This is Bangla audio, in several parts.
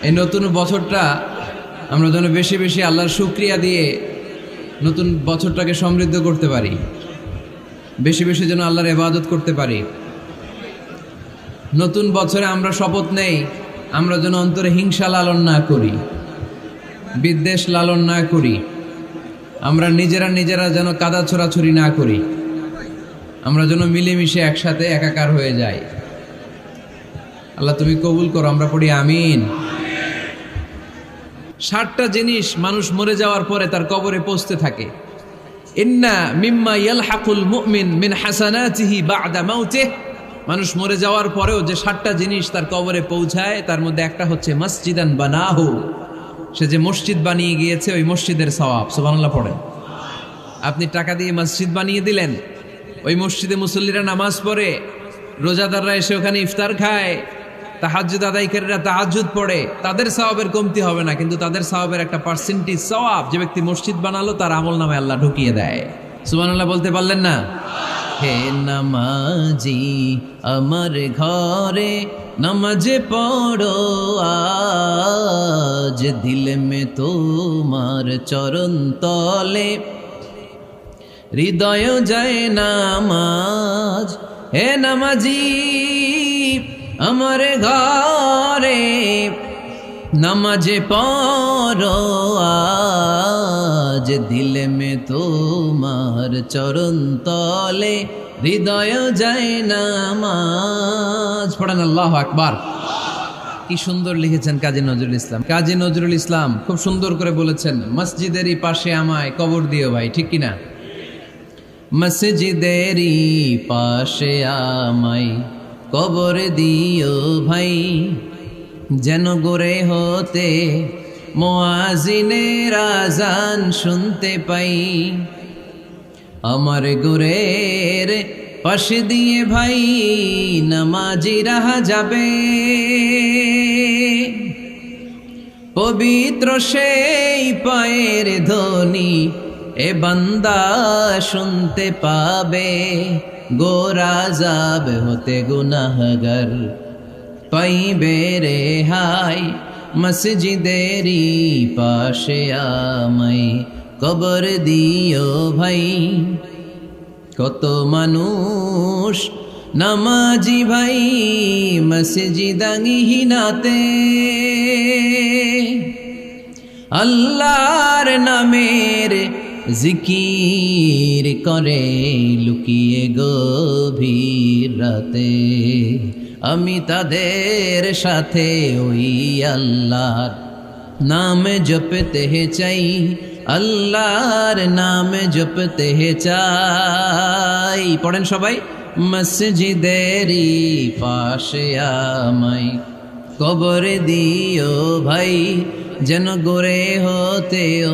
এই নতুন বছরটা আমরা যেন বেশি বেশি আল্লাহর শুকরিয়া দিয়ে নতুন বছরটাকে সমৃদ্ধ করতে পারি, বেশি বেশি যেন আল্লাহর ইবাদত করতে পারি। নতুন বছরে আমরা শপথ নেই আমরা যেন অন্তরে হিংসা লালন না করি, বিদ্বেষ লালন না করি, আমরা নিজেরা যেন কাদা ছোড়াছুরি না করি, আমরা যেন মিলেমিশে একসাথে একাকার হয়ে যাই। আল্লাহ তুমি কবুল করো, আমরা পড়ি আমিন। 60টা জিনিস মানুষ মরে যাওয়ার পরে তার কবরে পৌঁছতে থাকে। ইন্না মিম্মা ইয়ালহাকুল মুমিন মিন হাসানাতিহি বা'দা মাউতিহি, মানুষ মরে যাওয়ার পরেও যে 60টা জিনিস তার কবরে পৌঁছায় তার মধ্যে একটা হচ্ছে মসজিদান বানাহু, সে যে মসজিদ বানিয়ে গিয়েছে ওই মসজিদের সওয়াব। সুবহানাল্লাহ পড়েন। আপনি টাকা দিয়ে মসজিদ বানিয়ে দিলেন, ওই মসজিদে মুসল্লিরা নামাজ পড়ে, রোজাদাররা এসে ওখানে ইফতার খায়, তাহাজ্জুদ আদায়কারীরা তাহাজ্জুদ পড়ে, তাদের সওয়াবের কমতি হবে না, কিন্তু তাদের সওয়াবের একটা পার্সেন্টেজ সওয়াব যে ব্যক্তি মসজিদ বানালো তার আমলনামায় আল্লাহ ঢুকিয়ে দেয়। সুবহানাল্লাহ বলতে পারলেন না? হে নামাজি আমার ঘরে নামাজে পড়ো আজ, দিল মে তোমার চরণ তলে হৃদয় যায় নামাজ। হে নামাজি আমার ঘরে নামাজে পড়ো আজ, দিল মে তোমার চরণ তলে হৃদয় যায় নামাজ। পড়েন আল্লাহু আকবার। কি সুন্দর লিখেছেন কাজী নজরুল ইসলাম। কাজী নজরুল ইসলাম খুব সুন্দর করে বলেছেন, মসজিদেরই পাশে আমায় কবর দিও ভাই, ঠিক কিনা? মসজিদেরই পাশে আমায় কবর দিও ভাই, যেন গোরে হতে মুয়াজ্জিনের আযান শুনতে পাই। আমার গোরের পাশে দিয়ে ভাই নামাজিরা যাবে, পবিত্র সেই পায়ের ধ্বনি এ বান্দা শুনতে পাবে। গোরা যাব হতে গুনাহগার পাইবে রেহাই, মসজিদেরই পাশে আমায় কবর দিও ভাই। কত মানুষ নামাজি ভাই মসজিদাঙ্গিহীনাতে, আল্লাহর নামের জিকির করে লুকিয়ে গভীর রাতে। আমি তাদের সাথে ওই আল্লাহর নাম জপতে চাই, আল্লাহর নাম জপতে চাই। পড়েন সবাই, মসজিদেরই পাশে আমায় কবর দিও ভাই, যেন গোরে হতেও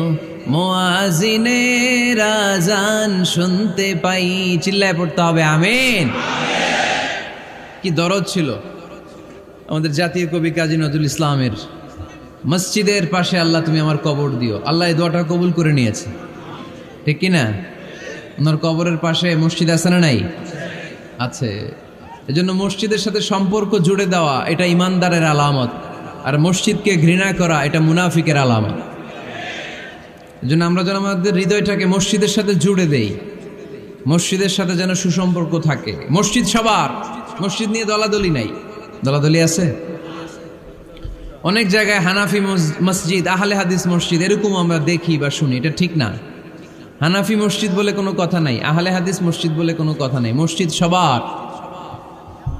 মুয়াজ্জিনের আযান শুনতে পাই। চিল্লায় পড়তে হবে আমিন। কি দরদ ছিল আমাদের জাতীয় কবি কাজী নজরুল ইসলামের, মসজিদের পাশে আল্লাহ তুমি আমার কবর দিও। আল্লাহ এই দোয়াটা কবুল করে নিয়েছে, ঠিক কিনা? ওনার কবরের পাশে মসজিদ আছে না নাই? আছে। এজন্য মসজিদের সাথে সম্পর্ক জুড়ে দেওয়া এটা ইমানদারের আলামত, আর মসজিদকে ঘৃণা করা এটা মুনাফিকের আলামত। এজন্য আমরা যেন আমাদের হৃদয়টাকে মসজিদের সাথে জুড়ে দেই, মসজিদের সাথে যেন সুসম্পর্ক থাকে। মসজিদ সবার, মসজিদ নিয়ে দলাদলি নাই। দলাদলি আছে অনেক জায়গায়, হানাফি মসজিদ, আহলে হাদিস মসজিদ এরকম আমরা দেখি বা শুনি, এটা ঠিক না। হানাফি মসজিদ বলে কোনো কথা নাই, আহলে হাদিস মসজিদ বলে কোনো কথা নাই। মসজিদ সবার।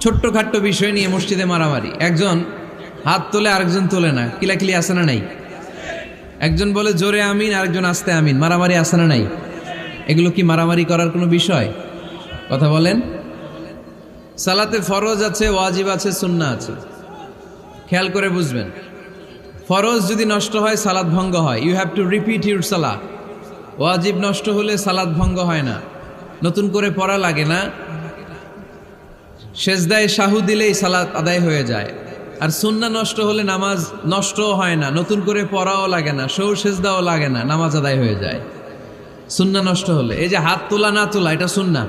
ছোট্টখাট্ট বিষয় নিয়ে মসজিদে মারামারি, একজন হাত তোলে আরেকজন তোলে না, কিলাকিলি আছে না নাই? একজন বলে জোরে আমিন, আরেকজন আস্তে আমিন, মারামারি আছে না নাই? এগুলো কি মারামারি করার কোনো বিষয়? কথা বলেন। সালাতে ফরজ আছে, ওয়াজিব আছে, সুন্নাহ আছে। খেয়াল করে বুঝবেন, ফরজ যদি নষ্ট হয় সালাত ভঙ্গ হয়, you have to repeat your সালাত। ওয়াজিব নষ্ট হলে সালাত ভঙ্গ হয় না, নতুন করে পড়া লাগে না, সেজদায় সাহু দিলেই সালাত আদায় হয়ে যায়। আর সুন্নাহ নষ্ট হলে নামাজ নষ্টও হয় না, নতুন করে পড়াও লাগে না, সৌ সেজদাও লাগে না, নামাজ আদায় হয়ে যায় সুন্নাহ নষ্ট হলে। এই যে হাত তোলা না তোলা এটা সুন্নাহ,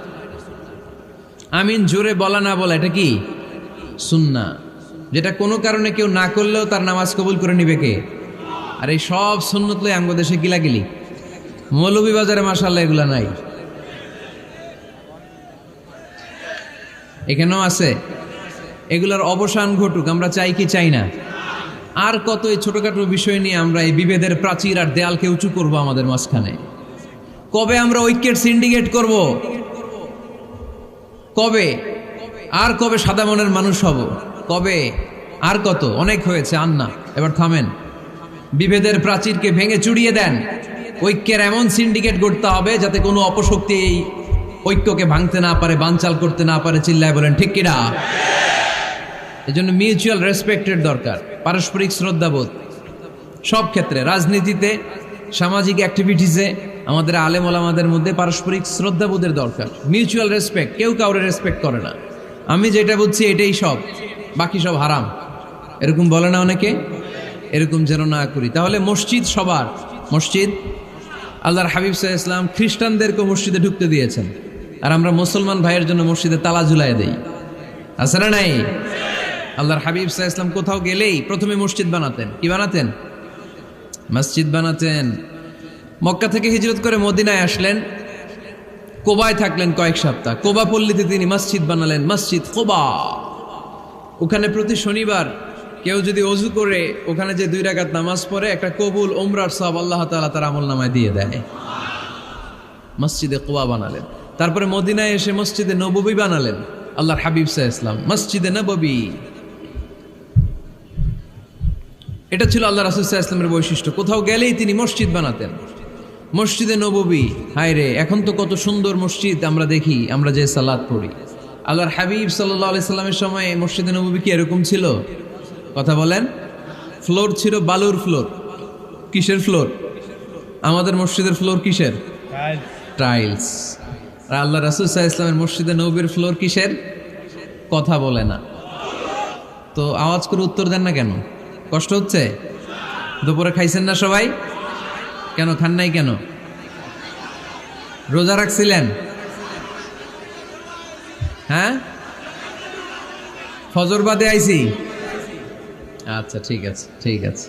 আমিন জোরে বলা না বলা এটা কি সুন্নাহ, যেটা কোনো কারণে কেউ না করলেও তার নামাজ কবুল করে নিবে কে? আর এই সব সুন্নত লই আমগো দেশে গিলাগিলি। মৌলভীবাজারে মাশাআল্লাহ এগুলা নাই, এখানেও আছে। এগুলোর অবসান ঘটুক, আমরা চাই কি চাই না? আর কত এই ছোটখাটো বিষয় নিয়ে আমরা এই বিভেদের প্রাচীর আর দেয়ালকে উঁচু করব আমাদের মাঝখানে? কবে আমরা ঐক্যের সিন্ডিকেট করব? কবে? আর কবে সাদা মনের মানুষ হব? কবে? আর কত? অনেক হয়েছে, আর না, এবার থামেন। বিভেদের প্রাচীরকে ভেঙে চুড়িয়ে দেন। ঐক্যের এমন সিন্ডিকেট করতে হবে যাতে কোনো অপশক্তি এই ঐক্যকে ভাঙতে না পারে, বানচাল করতে না পারে। চিল্লায় বলেন ঠিক কিনা? এজন্য মিউচুয়াল রেসপেক্টের দরকার, পারস্পরিক শ্রদ্ধাবোধ সব ক্ষেত্রে, রাজনীতিতে, সামাজিক অ্যাক্টিভিটিসে আমাদের আলেম ওলামাদের মধ্যে পারস্পরিক শ্রদ্ধাবোধের দরকার, মিউচুয়াল রেসপেক্ট। কেউ কাউরে রেসপেক্ট করে না, আমি যেটা বুঝছি এটাই সব, বাকি সব হারাম, এরকম বলে না অনেকে? এরকম যেন না করি। তাহলে মসজিদ সবার, মসজিদ আল্লাহর হাবিব সাল্লাল্লাহু আলাইহি ওয়াসাল্লাম খ্রিস্টানদেরকে মসজিদে ঢুকতে দিয়েছেন, আর আমরা মুসলমান ভাইয়ের জন্য মসজিদে তালা ঝুলাই দেই, আছে না নাই? আল্লাহর হাবিব সাল্লাল্লাহু আলাইহি ওয়াসাল্লাম কোথাও গেলেই প্রথমে মসজিদ বানাতেন। কি বানাতেন? মসজিদ বানাতেন। মক্কা থেকে হিজরত করে মদিনায় আসলেন, কোবায় থাকলেন কয়েক সপ্তাহ। কোবা পল্লীতে তিনি মসজিদ বানালেন, মসজিদ কোবা। ওখানে প্রতি শনিবার কেউ যদি অজু করে ওখানে যে 2 রাকাত নামাজ পড়ে, একটা কবুল উমরার সওয়াব আল্লাহ তাআলা তার আমলনামায় দিয়ে দেয়। মসজিদে কোবা বানালেন। তারপরে মদিনায় এসে মসজিদে নববী বানালেন আল্লাহর হাবিব সাল্লাল্লাহু আলাইহি ওয়াসাল্লাম, মসজিদে নববী। এটা ছিল আল্লাহ রাসূল সাল্লাল্লাহু আলাইহি ওয়াসাল্লামের বৈশিষ্ট্য। কোথাও গেলেই তিনি মসজিদ বানাতেন, মসজিদে নববী। হায় রে, এখন তো কত সুন্দর মসজিদ আমরা দেখি, আমরা যে সালাত পড়ি। আল্লাহর হাবিব সাল্লাল্লাহু আলাইহি সাল্লামের সময় মসজিদে নববী কি এরকম ছিল? কথা বলেন। ফ্লোর ছিল বালুর ফ্লোর। কিসের ফ্লোর? আমাদের মসজিদের ফ্লোর কিসের? টাইলস। আর আল্লাহ রাসূল সাল্লাল্লাহু আলাইহি ওয়াসাল্লামের মসজিদে নববীর ফ্লোর কিসের? কথা বলে না তো, আওয়াজ করে উত্তর দেন না কেন? কষ্ট হচ্ছে? দুপুরে খাইছেন না সবাই? কেন খান নাই কেন? রোজা রাখছিলেন? হ্যাঁ, ফজর বাদে আইছি। আচ্ছা ঠিক আছে, ঠিক আছে।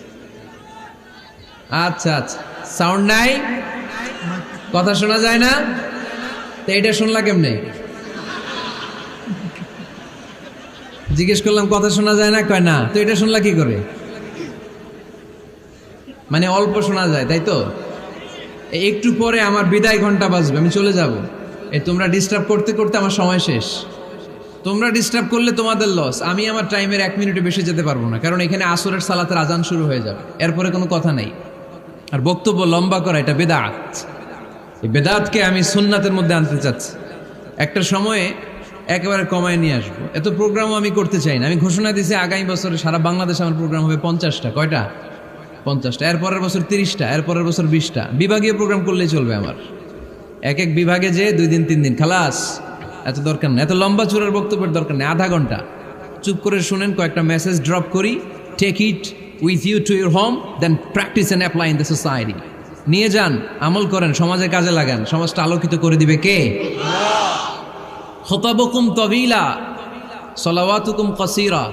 আচ্ছা আচ্ছা, সাউন্ড নাই, কথা শোনা যায় না? তো এটা শুনলা কেমনে? জিজ্ঞেস করলাম কথা শোনা যায় না, কয় না। তো এটা শুনলা কি করে? মানে অল্প শোনা যায়, তাই তো? একটু পরে আমার বিদায় ঘন্টা বাজবে, আমি চলে যাব। তোমরা ডিস্টার্ব করতে করতে আমার সময় শেষ। তোমরা ডিস্টার্ব করলে তোমাদের লস। আমি আমার টাইমের 1 মিনিটে বেশি যেতে পারবো না, কারণ এখানে আসরের সালাতের আজান শুরু হয়ে যাবে, এরপরে কোনো কথা নেই। আর বক্তব্য লম্বা করা এটা বেদাত। এই বেদাতকে আমি সুন্নাতের মধ্যে আনতে চাচ্ছি। একটা সময়ে একেবারে কমায় নিয়ে আসবো। এত প্রোগ্রামও আমি করতে চাই না। আমি ঘোষণা দিয়েছি আগামী বছরে সারা বাংলাদেশে আমার প্রোগ্রাম হবে 50টা। কয়টা? 50টা। এরপরের বছর 30টা, এরপরের বছর 20টা। বিভাগীয় প্রোগ্রাম করলেই চলবে আমার। এক এক বিভাগে যে 2 দিন 3 দিন খালাস। এত দরকার নেই, এত লম্বা চূড়ার বক্তব্যের দরকার নেই। আধা ঘন্টা চুপ করে শুনেন, কয়েকটা মেসেজ ড্রপ করি, take it with you to your home, then practice and apply in the society. নিয়ে যান, আমল করেন, সমাজে কাজে লাগান। সমাজটা আলোকিত করে দিবে কে? খুতাবুকুম তাবিলা সালাওয়াতুকুম কাসীরা।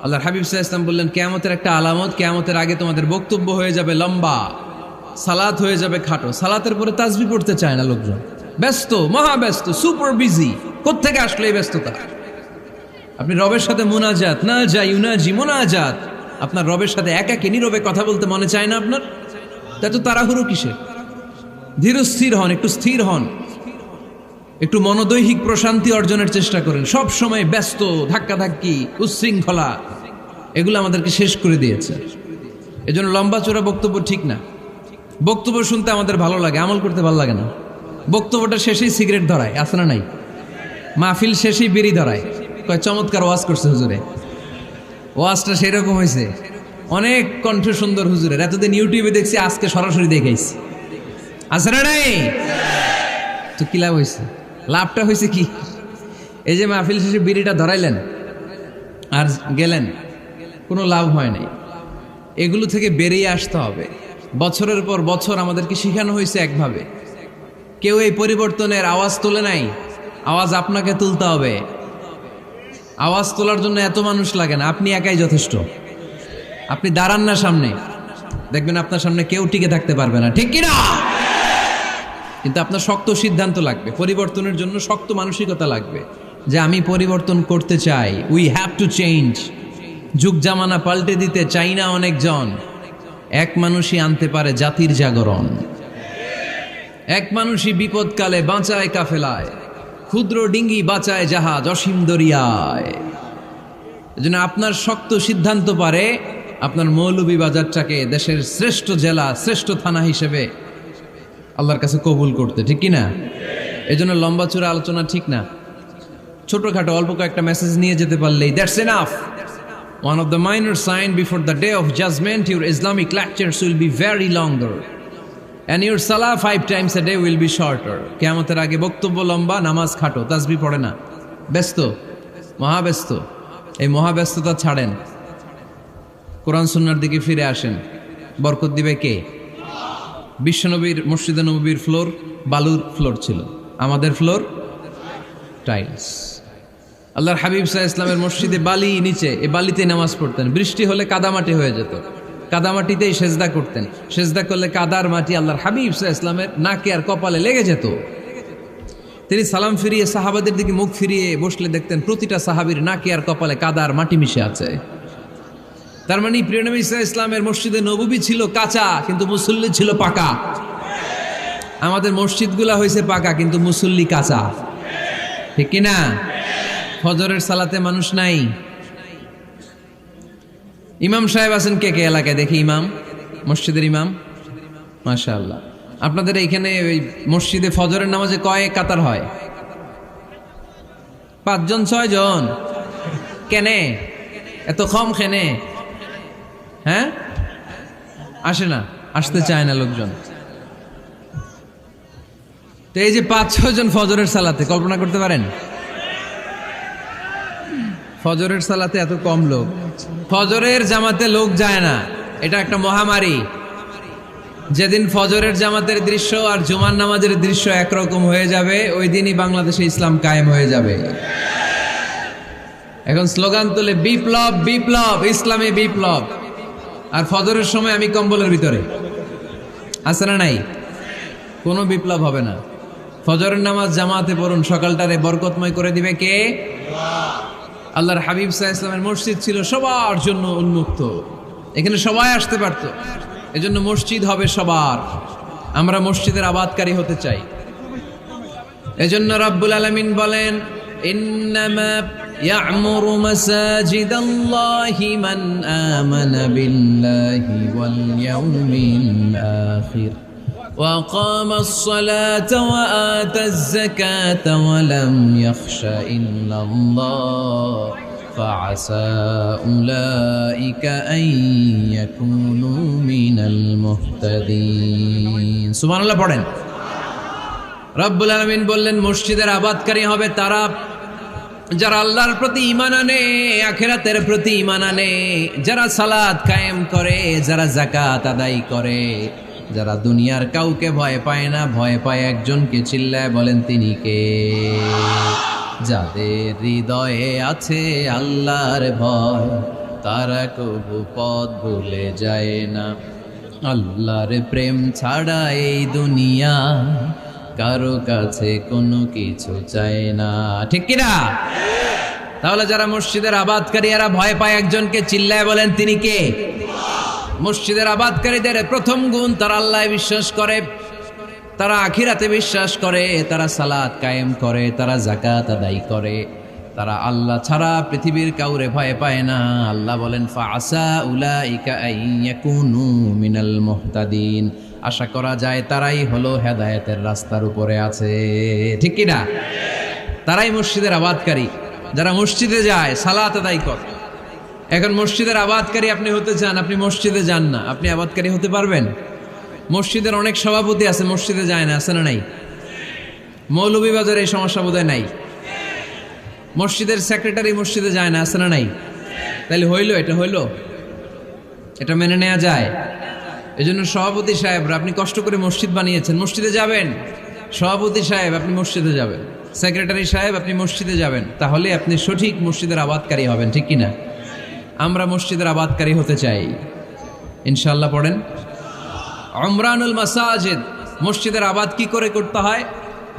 আল্লাহর হাবিব সাল্লাল্লাহু আলাইহি ওয়াসাল্লাম বললেন, কিয়ামতের একটা আলামত, কিয়ামতের আগে তোমাদের বক্তব্য হয়ে যাবে লম্বা, সালাত হয়ে যাবে খাটো। সালাতের পরে তাসবিহ পড়তে চায় না লোকজন, ব্যস্ত, মহাব্যস্ত, সুপার বিজি। কোত্থেকে আসলে এই ব্যস্ততা? আপনি রবের সাথে মুনাজাত, না যাই ইউনাজি মুনাজাত, আপনার রবের সাথে একাকী নীরবে কথা বলতে মনে চায় না আপনার? এত তাড়াহুড়ো কিসের? ধীর স্থির হন, একটু স্থির হন, একটু মনোদৈহিক প্রশান্তি অর্জনের চেষ্টা করেন। সব সময় ব্যস্ত, ধাক্কাধাক্কি, উচ্ছৃঙ্খলা, এগুলো আমাদেরকে শেষ করে দিয়েছে। এজন্য লম্বা চোরা বক্তব্য ঠিক না। বক্তব্য শুনতে আমাদের ভালো লাগে, আমল করতে ভালো লাগে না। বক্তব্যটা শেষেই সিগারেট ধরায়, আছে না নাই? মাহফিল শেষেই বিড়ি ধরায়, কয় চমৎকার ওয়াজ করছে হুজুরে। ওয়াজটা সেরকম হয়েছে, অনেক কণ্ঠ সুন্দর হুজুরের। এতদিন ইউটিউবে দেখছি, আজকে সরাসরি দেখাইছি, আছে না নাই? তো কি লাভ হয়েছে? লাভটা হয়েছে কি? এই যে মাহফিল শেষে বিড়িটা ধরাইলেন আর গেলেন, কোনো লাভ হয় নাই। এগুলো থেকে বেরিয়ে আসতে হবে। বছরের পর বছর আমাদেরকে শেখানো হয়েছে একভাবে, কেউ এই পরিবর্তনের আওয়াজ তোলে নাই। আওয়াজ আপনাকে তুলতে হবে। আওয়াজ তোলার জন্য এত মানুষ লাগে না, আপনি একাই যথেষ্ট। আপনি দাঁড়ান না সামনে, দেখবেন আপনার সামনে কেউ টিকে থাকতে পারবে না, ঠিক কিনা? কিন্তু আপনার শক্ত সিদ্ধান্ত লাগবে, পরিবর্তনের জন্য শক্ত মানসিকতা লাগবে যে আমি পরিবর্তন করতে চাই। We have to change. যুগ জামানা পাল্টে দিতে চাই না অনেকজন। এক মানুষই আনতে পারে জাতির জাগরণ। এক মানুষই বিপদকালে বাঁচায় কাফেলায়, ক্ষুদ্র ডিঙ্গি বাঁচায় জাহাজ অসীম দরিয়ায়। এজন্য আপনার শক্ত সিদ্ধান্ত পারে আপনার মৌলভীবাজারটাকে দেশের শ্রেষ্ঠ জেলা, শ্রেষ্ঠ থানা হিসেবে আল্লাহর কাছে কবুল করতে, ঠিক কিনা? এজন্য লম্বা চূড়া আলোচনা ঠিক না। ছোটখাটো অল্প কয়েকটা মেসেজ নিয়ে যেতে পারলেই that's enough. One of the minor signs before the day of judgment, your Islamic lectures will be very longer. And your salah 5 times a day will be shorter. কিয়ামতের আগে বক্তব্য লম্বা, নামাজ খাটো, তাসবিহ পড়ে না, ব্যস্ত, মহাব্যস্ত। এই মহাব্যস্ততা ছাড়েন, কোরআন সুন্নাহর দিকে ফিরে আসেন। বরকত দিবে কে? বিশ্বনবীর মসজিদে নববীর ফ্লোর বালুর ফ্লোর ছিল, আমাদের ফ্লোর টাইলস। আল্লাহর হাবিব সাল্লাল্লাহু আলাইহি ওয়াসাল্লামের মসজিদে বালি নিচে, এই বালিতে নামাজ পড়তেন। বৃষ্টি হলে কাদামাটি হয়ে যেত, কাদামাটিতেই সেজদা করতেন। সেজদা করলে কাদার মাটি আল্লাহর হাবিব সাল্লাল্লাহু আলাইহি ওয়াসাল্লামের নাকে আর কপালে লেগে যেত। তিনি সালাম ফিরিয়ে সাহাবাদের দিকে মুখ ফিরিয়ে বসলে দেখতেন প্রতিটা সাহাবীর নাকে আর কপালে কাদার মাটি মিশে আছে। তার মানে প্রিয় নবী সাল্লাল্লাহু আলাইহি ওয়াসাল্লামের মসজিদে নববী ছিল কাঁচা, কিন্তু মুসল্লি ছিল পাকা। আমাদের মসজিদগুলা হয়েছে পাকা, কিন্তু মুসল্লি কাঁচা, ঠিক কিনা? ফজরের সালাতে মানুষ নাই। ইমাম সাহেব আছেন কে কে এলাকায়? দেখি ইমাম, মসজিদের ইমাম, মাশাআল্লাহ। আপনাদের এইখানে ওই মসজিদে ফজরের নামাজে কয় কাতার হয়? 5 জন 6 জন? কেনে এত কম? খেনে হ্যাঁ আসে না, আসতে চায় না লোকজন। তো এই যে 5-6 জন ফজরের সালাতে, কল্পনা করতে পারেন ফজরের সালাতে এত কম লোক। ফজরের জামাতে লোক যায় না, এটা একটা মহামারী। যেদিন ফজরের জামাতের দৃশ্য আর জুমার নামাজের দৃশ্য একরকম হয়ে যাবে, ওই দিনই বাংলাদেশে ইসলাম কায়েম হয়ে যাবে। এখন স্লোগান তোলে বিপ্লব বিপ্লব, ইসলামী বিপ্লব। আর ফজরের সময় আমি কম্বলের ভিতরে, আছে না নাই? কোনো বিপ্লব হবে না। ফজরের নামাজ জামাতে পড়ুন, সকালটারে বরকতময় করে দিবে কে? আল্লাহর হাবিব সাল্লাল্লাহু আলাইহি ওয়াসাল্লামের মসজিদ ছিল সবার জন্য উন্মুক্ত, এখানে সবাই আসতে পারত। এজন্য মসজিদ হবে সবার। আমরা মসজিদের আবাদকারী হতে চাই। এজন্য রাব্বুল আলামিন বলেন, ইন্নামা ইয়া'মুরু মাসাজিদাল্লাহি মান আমানা বিল্লাহি ওয়াল ইয়াউমিল আখির ওয়া আকামাস সালাতা ওয়া আতাজ যাকাতা ওয়া লাম ইয়াখশা ইল্লাল্লাহ فعسى أولئك أن يكونوا من المهتدين سبحان الله পড়েন। রব্বুল আলামিন বললেন মসজিদের আবাদকারী হবে তারা যারা আল্লাহর প্রতি ঈমান আনে, আখিরাতের প্রতি ঈমান আনে, যারা সালাত কায়েম করে, যারা যাকাত আদায় করে, যারা দুনিয়ার কাউকে ভয় পায় না, ভয় পায় একজনকে। চিল্লায় বলেন তিনি কে? যাদের হৃদয়ে আছে আল্লাহর ভয়, তারা কবু পথ ভুলে যায় না। আল্লাহর প্রেম ছাড়া এই দুনিয়া কারো কাছে কোনো কিছু চায় না, ঠিক কিনা? তাহলে যারা মসজিদের আবাদকারী এরা ভয় পায় একজনকে। চিল্লায় বলেন তিনি কে? মসজিদের আবাদকারীদের প্রথম গুণ, তারা আল্লাহ বিশ্বাস করে, তারা আখিরাতে বিশ্বাস করে, তারা সালাত কায়েম করে, তারা যাকাত আদায় করে, তারা আল্লাহ ছাড়া পৃথিবীর কাউরে ভয় পায় না। আল্লাহ বলেন ফাআসা উলাইকা আইয়াকুনু মিনাল মুহতাদিন, আশা করা যায় তারাই হলো হেদায়েতের রাস্তার উপরে আছে, ঠিক কি না? তারাই মসজিদের আবাদকারী, যারা মসজিদে যায়, সালাত আদায় করে। এখন মসজিদের আবাদকারী আপনি হতে চান, আপনি মসজিদে যান না, আপনি আবাদকারী হতে পারবেন? মসজিদের অনেক সভাপতি আছে, মসজিদে যায় না, আছে না নাই? মৌলভীবাজারে এই সমস্যা বোধহয় নাই। মসজিদের সেক্রেটারি মসজিদে যায় না, আছে না নাই? তাহলে হইলো, এটা হইলো, এটা মেনে নেওয়া যায়? এই জন্য সভাপতি সাহেবরা, আপনি কষ্ট করে মসজিদ বানিয়েছেন, মসজিদে যাবেন। সভাপতি সাহেব আপনি মসজিদে যাবেন। সেক্রেটারি সাহেব, আপনি মসজিদে যাবেন, তাহলে আপনি সঠিক মসজিদের আবাদকারী হবেন, ঠিক কিনা? আমরা মসজিদের আবাদকারী হতে চাই, ইনশাআল্লাহ পড়েন। উমরানুল মাসাজিদ, মসজিদের আবাদ কি করে করতে হয়?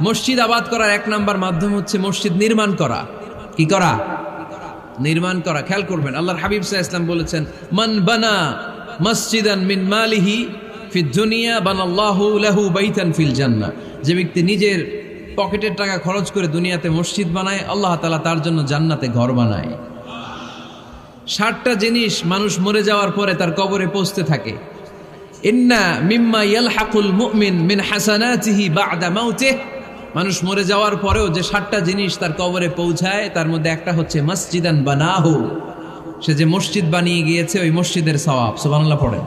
মসজিদ আবাদ করার এক নাম্বার মাধ্যম হচ্ছে মসজিদ নির্মাণ করা। কি করা? নির্মাণ করা। খেয়াল করবেন, আল্লাহর হাবিব সাল্লাল্লাহু আলাইহি ওয়াসাল্লাম বলেছেন, মান বানা মসজিদান মিন মালিহি ফিদ দুনিয়া বানাল্লাহু লাহু বাইতান ফিল জান্নাহ। যে ব্যক্তি নিজের পকেটের টাকা খরচ করে দুনিয়াতে মসজিদ বানায়, আল্লাহ তাআলা তার জন্য জান্নাতে ঘর বানায়। 60টা জিনিস মানুষ মরে যাওয়ার পরে তার কবরে পৌঁছতে থাকে। ইন্না মিম্মা ইয়ালহাকুল মুমিন মিন হাসানাতিহি বা'দা মাউতিহি, মানুষ মরে যাওয়ার পরেও যে 60টা জিনিস তার কবরে পৌঁছায়, তার মধ্যে একটা হচ্ছে মসজিদান বানাহু, সে যে মসজিদ বানিয়ে গিয়েছে ওই মসজিদের সওয়াব। সুবহানাল্লাহ পড়েন।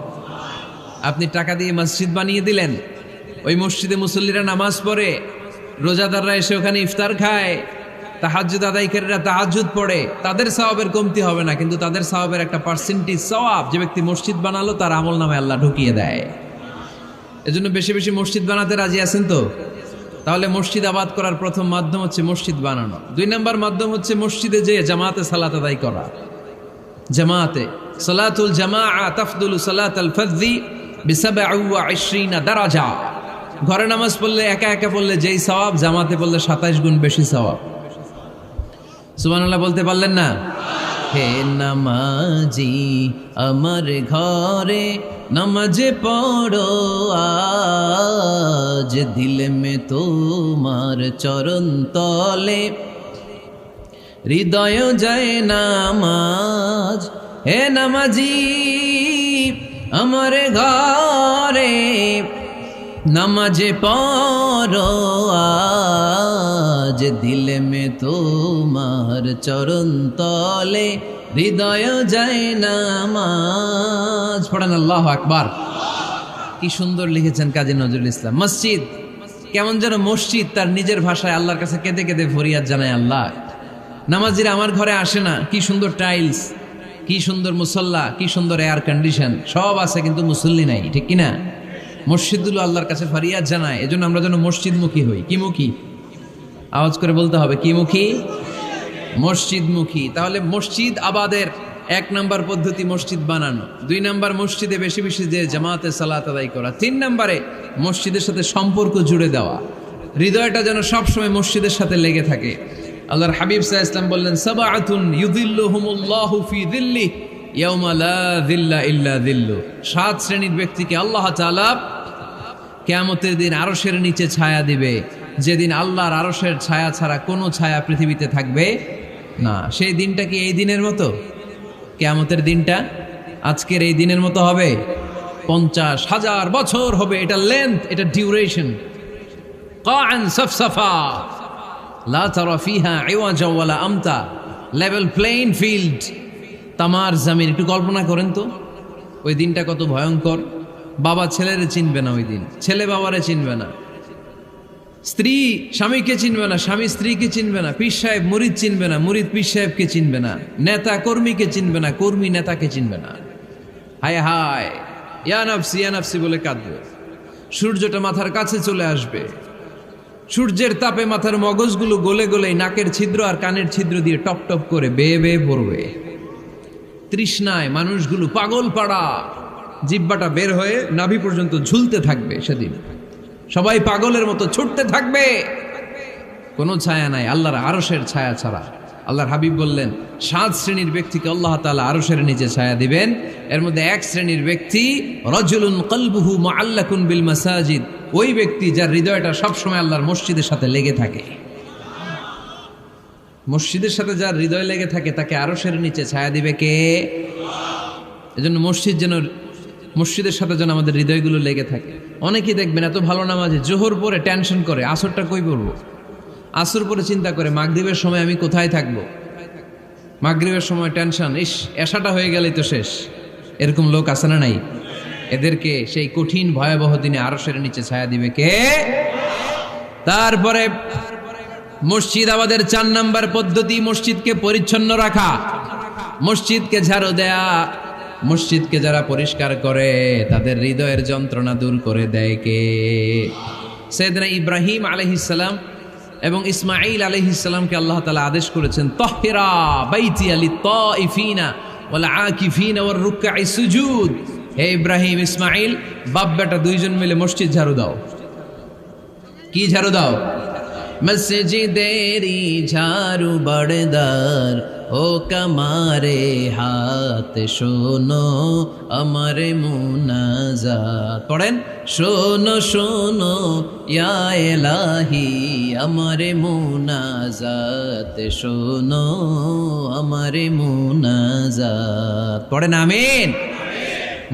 আপনি টাকা দিয়ে মসজিদ বানিয়ে দিলেন, ওই মসজিদে মুসল্লিরা নামাজ পড়ে, রোজাদাররা এসে ওখানে ইফতার খায়, তাহাজ্জুদ আদায়কারীরা তাহাজ্জুদ পড়ে, তাদের সওয়াবের কমতি হবে না, কিন্তু তাদের সওয়াবের একটা পার্সেন্টেজ সওয়াব যে ব্যক্তি মসজিদ বানালো তার আমল নামে আল্লাহ ঢুকিয়ে দেয়। এজন্য বেশি বেশি মসজিদ বানাতে রাজি আছেন তো? তাহলে মসজিদ আবাদ করার প্রথম মাধ্যম হচ্ছে মসজিদ বানানো। 2 নম্বর মাধ্যম হচ্ছে মসজিদে যেয়ে জামাতে সালাত আদায় করা। জামাতে সালাতুল জামাআ তাফদুলু সালাতাল ফাযযি বি27 দারাজা। ঘরে নামাজ পড়লে একা একা পড়লে যেই সওয়াব, জামাতে পড়লে 27 গুণ বেশি সওয়াব। সুবহানাল্লাহ বলতে পারলেন না? হে নামাজি আমার ঘরে নামাজ পড়ো আজ, দিল মে তোমার চরণ তলে হৃদয় যায় নামাজ। হে নামাজি আমার ঘরে নামাজ পড়ো আজ, দিল মে তোমার চরণ তলে হৃদয় যায় নামাজ। পড়েন আল্লাহু আকবার। কি সুন্দর লিখেছেন কাজী নজরুল ইসলাম। মসজিদ কেমন যেন মসজিদ তার নিজের ভাষায় আল্লাহর কাছে কেঁদে কেঁদে ফরিয়াদ জানায়, আল্লাহ নামাজিরা আমার ঘরে আসে না, কি সুন্দর টাইলস, কি সুন্দর মুসল্লা, কি সুন্দর এয়ার কন্ডিশন, সব আছে কিন্তু মুসল্লি নাই, ঠিক কিনা? মসজিদগুলো আল্লাহর কাছে ফরিয়াদ জানায়। এজন্য আমরা যেন মসজিদমুখী হই। কি মুখী? আওয়াজ করে বলতে হবে, কি মুখী? মসজিদমুখী। তাহলে মসজিদ আবাদের 1 নম্বর পদ্ধতি মসজিদ বানানো। 2 নম্বর মসজিদে বেশি বেশি যে জামাতে সালাত আদায় করা। 3 নম্বরে মসজিদের সাথে সম্পর্ক জুড়ে দেওয়া, হৃদয়টা যেন সবসময় মসজিদের সাথে লেগে থাকে। আল্লাহর হাবিব সাল্লাল্লাহু আলাইহি ওয়াসাল্লাম বললেন, সাবআতুন ইউযিল্লুহুমুল্লাহু ফি যিল্লিহি ইয়াওমা লা যিল্লা ইল্লা যিল্লু। 7 শ্রেণীর ব্যক্তিকে আল্লাহ তাআলা কিয়ামতের দিন আরশের নিচে ছায়া দিবে, যেদিন আল্লাহর আরশের ছায়া ছাড়া কোনো ছায়া পৃথিবীতে থাকবে না। সেই দিনটা কি এই দিনের মতো? কিয়ামতের দিনটা আজকের এই দিনের মতো হবে? 50,000 বছর হবে। এটা লেন্থ, এটা ডিউরেশন। কাআন সাফসাফা লা তারা ফিহা ইওয়াজা ওয়ালা আমতা, লেভেল প্লেইং ফিল্ড, তামার জমিন। একটু কল্পনা করেন তো ওই দিনটা কত ভয়ঙ্কর। বাবা ছেলেরে চিনবে না ওই দিন, ছেলে বাবারে চিনবে না, স্ত্রী স্বামীকে চিনবে না, স্বামী স্ত্রীকে চিনবে না, পীর সাহেব মুরিদ চিনবে না, মুরিদ পীর সাহেবকে চিনবে না, নেতা কর্মীকে চিনবে না, কর্মী নেতাকে চিনবে না। হায় হায়, ইয়া নাফসি ইয়া নাফসি বলে কাঁদবে। সূর্যটা মাথার কাছে চলে আসবে, সূর্যের তাপে মাথার মগজগুলো গলে গলে নাকের ছিদ্র আর কানের ছিদ্র দিয়ে টপ টপ করে বেয়ে বেয়ে পড়বে। তৃষ্ণায় মানুষগুলো পাগল পাড়া, জিহ্বাটা বের হয়ে নাভি পর্যন্ত ঝুলতে থাকবে। সেদিন সবাই পাগলের মতো ছুটতে থাকবে, কোনো ছায়া নাই আল্লাহর আরশের ছায়া ছাড়া। আল্লাহর হাবিব বললেন, 7 শ্রেণীর ব্যক্তিকে আল্লাহ তাআলা আরশের নিচে ছায়া দিবেন। এর মধ্যে 1 শ্রেণীর ব্যক্তি রাজুলুন কলবুহু মুআল্লাকুন বিল মাসাজিদ, ওই ব্যক্তি যার হৃদয়টা সবসময় আল্লাহর মসজিদের সাথে লেগে থাকে। মসজিদের সাথে যার হৃদয় লেগে থাকে তাকে আরশের নিচে ছায়া দিবে কে? এজন্য মসজিদের সাথে যেন আমাদের হৃদয়গুলো লেগে থাকে। অনেকেই দেখবেন এত ভালো নামাজে, জোহর পরে টেনশন করে আসরটা কই পড়বো, আসর পরে চিন্তা করে মাগরিবের সময় আমি কোথায় থাকবো, মাগরিবের সময় টেনশন, ইস এশাটা হয়ে গেলেই তো শেষ। এরকম লোক আছে না নাই? এদেরকে সেই কঠিন ভয়াবহ দিনে আরশের নিচে ছায়া দিবে কে? তারপরে মসজিদ আমাদের 4 নম্বর পদ্ধতি মসজিদকে পরিচ্ছন্ন রাখা, মসজিদকে ঝাড়ু দেয়া। মসজিদকে যারা পরিষ্কার করে তাদের হৃদয়ের যন্ত্রণা দূর করে দেয় কে? সাইয়েদনা ইব্রাহিম আলাইহিস সালাম এবং ইসমাঈল আলাইহিস সালামকে আল্লাহ তাআলা আদেশ করেছেন তাহহিরা বাইতিয়া লিত-তাইফিনা ওয়াল আকিফিনা ওয়ার রুকআইস সুজুদ। হে ইব্রাহিম, ইসমাঈল, বাপ বেটা দুইজন মিলে মসজিদ ঝাড়ু দাও। কি ঝাড়ু দাও? মসজিদেরি ঝাড়ু বড়দার ও কমারে হাত শোনো আমার মুনাজাত। পড়েন, শোনো শোনো ইয়া ইলাহি আমার মুনাজাত, শোনো আমার মুনাজাত। পড়েন আমিন।